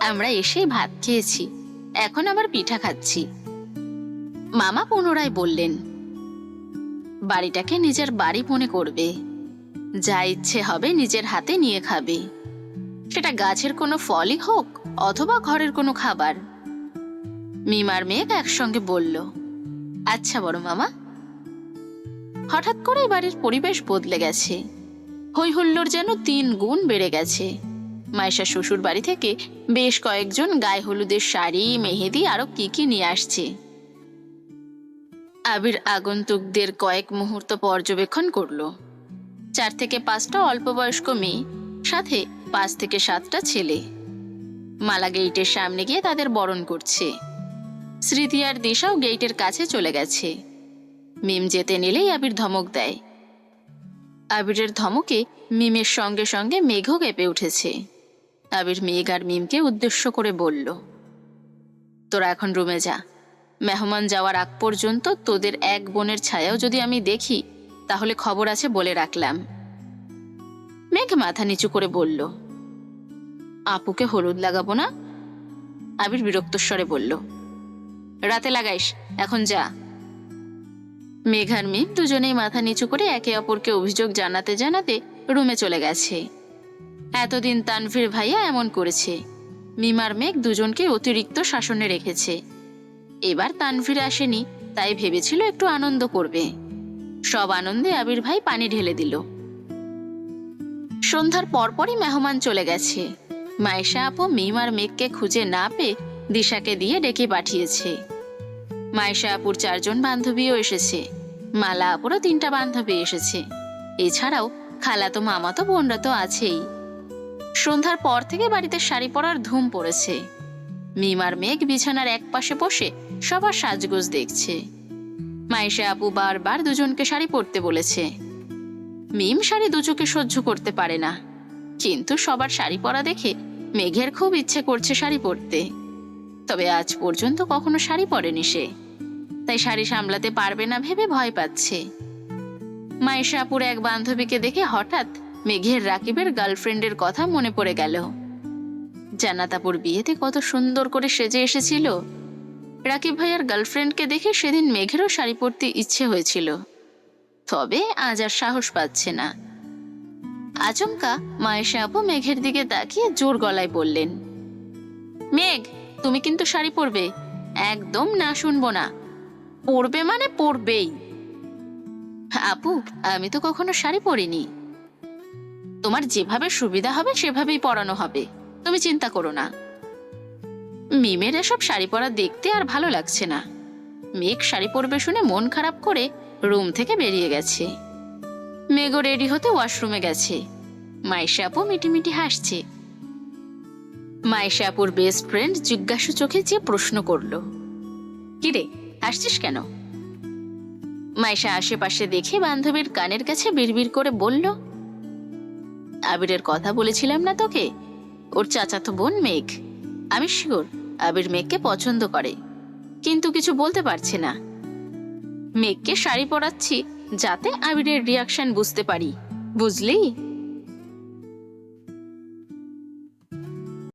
আমরা এসে ভাত খেয়েছি, এখন আবার পিঠা খাচ্ছি। মামা পুনরায় বললেন, বাড়িটাকে নিজের বাড়ি মনে করবে। যা ইচ্ছে হবে নিজের হাতে নিয়ে খাবে, সেটা গাছের কোনো ফলই হোক অথবা ঘরের কোনো খাবার। মিম আর মেঘ একসঙ্গে বলল, আচ্ছা বড় মামা। হঠাৎ করে বাড়ির পরিবেশ বদলে গেছে। হই হুল্লোড় যেন 3 গুণ বেড়ে গেছে। মাইশা শ্বশুর বাড়ি থেকে বেশ কয়েকজন গায়ে হলুদের শাড়ি, মেহেদি আরো কি কি নিয়ে আসছে। আবির আগন্তুকদের কয়েক মুহূর্ত পর্যবেক্ষণ করলো। 4 থেকে 5টা অল্প বয়স্ক মেয়ে, সাথে 5 থেকে 7টা ছেলে। মালা গেইটের সামনে গিয়ে তাদের বরণ করছে। স্মৃতি আর দিশাও গেইটের কাছে চলে গেছে। মিম যেতে নিলেই আবির ধমক দেয়। আবিরের ধমকে মিমের সঙ্গে সঙ্গে মেঘও কেঁপে উঠেছে। আবির মেঘ আর মিমকে উদ্দেশ্য করে বলল, তোরা এখন রুমে যা। মেহমান যাওয়ার আগ পর্যন্ত তোদের এক বোনের ছায়াও যদি আমি দেখি তাহলে খবর আছে বলে রাখলাম। মেঘ মাথা নিচু করে বলল, আপুকে হলুদ লাগাবো না? আবির বিরক্ত স্বরে বলল, রাতে লাগাইস, এখন যা। মেঘ আর মিম দুজনেই মাথা নিচু করে একে অপরকে অভিযোগ জানাতে জানাতে রুমে চলে গেছে। এতদিন তানভীর ভাইয়া এমন করেছে, মিম আর মেঘ দুজনকে অতিরিক্ত শাসনে রেখেছে। এবার তানভীর আসেনি, তাই ভেবেছিল একটু আনন্দ করবে। সব আনন্দে আবির ভাই পানি ঢেলে দিল। সন্ধ্যার পরপরই মেহমান চলে গেছে। মাইশা আপু মিম আর মেঘকে খুঁজে না পেয়ে দিশাকে দিয়ে ডেকে পাঠিয়েছে। মাইশা আপুর 4 জন বান্ধবীও এসেছে। মালা আপুরও 3টা বান্ধবী এসেছে। এছাড়াও খালাতো মামাতো বোনরা তো আছেই। সন্ধ্যার পর থেকে বাড়িতে শাড়ি পরার ধুম পড়েছে। মিম আর মেঘ বিছানার এক পাশে বসে সবার সাজগোজ দেখছে। মাইশা আপু বারবার দুজনকে শাড়ি পরতে বলেছে। মিম শাড়ি দুচোখে সহ্য করতে পারে না, কিন্তু সবার শাড়ি পরা দেখে মেঘের খুব ইচ্ছে করছে শাড়ি পরতে। তবে আজ পর্যন্ত কখনো শাড়ি পরেনি সে, তাই শাড়ি সামলাতে পারবে না ভেবে ভয় পাচ্ছে। মাইশা আপুর এক বান্ধবীকে দেখে হঠাৎ মেঘের রাকিবের গার্লফ্রেন্ডের কথা মনে পড়ে গেল। জান্নাত আপুর বিয়েতে কত সুন্দর করে সেজে এসেছিল। রাকিব ভাইয়ার গার্লফ্রেন্ডকে দেখে সেদিন মেঘেরও শাড়ি পরতে ইচ্ছে হয়েছিল, তবে আজ আর সাহস পাচ্ছে না। আচমকা মায়েশা আপু মেঘের দিকে তাকিয়ে জোর গলায় বললেন, মেঘ, তুমি কিন্তু শাড়ি পরবে, একদম না শুনবো না। পরবে মানে পরবেই। আপু, আমি তো কখনো শাড়ি পরিনি। তোমার যেভাবে সুবিধা হবে সেভাবেই পরানো হবে, তুমি চিন্তা করো না। মিমের এসব শাড়ি পরা দেখতে আর ভালো লাগছে না। মেঘ শাড়ি পরবে শুনে মন খারাপ করে রুম থেকে বেরিয়ে গেছে। মেঘও রেডি হতে ওয়াশরুমে গেছে। মাইশা আপু মিটিমিটি হাসছে। মাইশা আপুর বেস্ট ফ্রেন্ড জিজ্ঞাসু চোখে যে প্রশ্ন করলো, কিরে হাসছিস কেন? মাইশা আশেপাশে দেখে বান্ধবীর কানের কাছে বিড়বিড় করে বলল, আবিরের কথা বলেছিলাম না তোকে, ওর চাচাতো বোন মেঘ। আমি শিওর আবির মেঘকে পছন্দ করে, কিন্তু কিছু বলতে পারছে না। মেঘকে শাড়ি পরাচ্ছি যাতে আবিরের রিয়াকশন বুঝতে পারি, বুঝলি?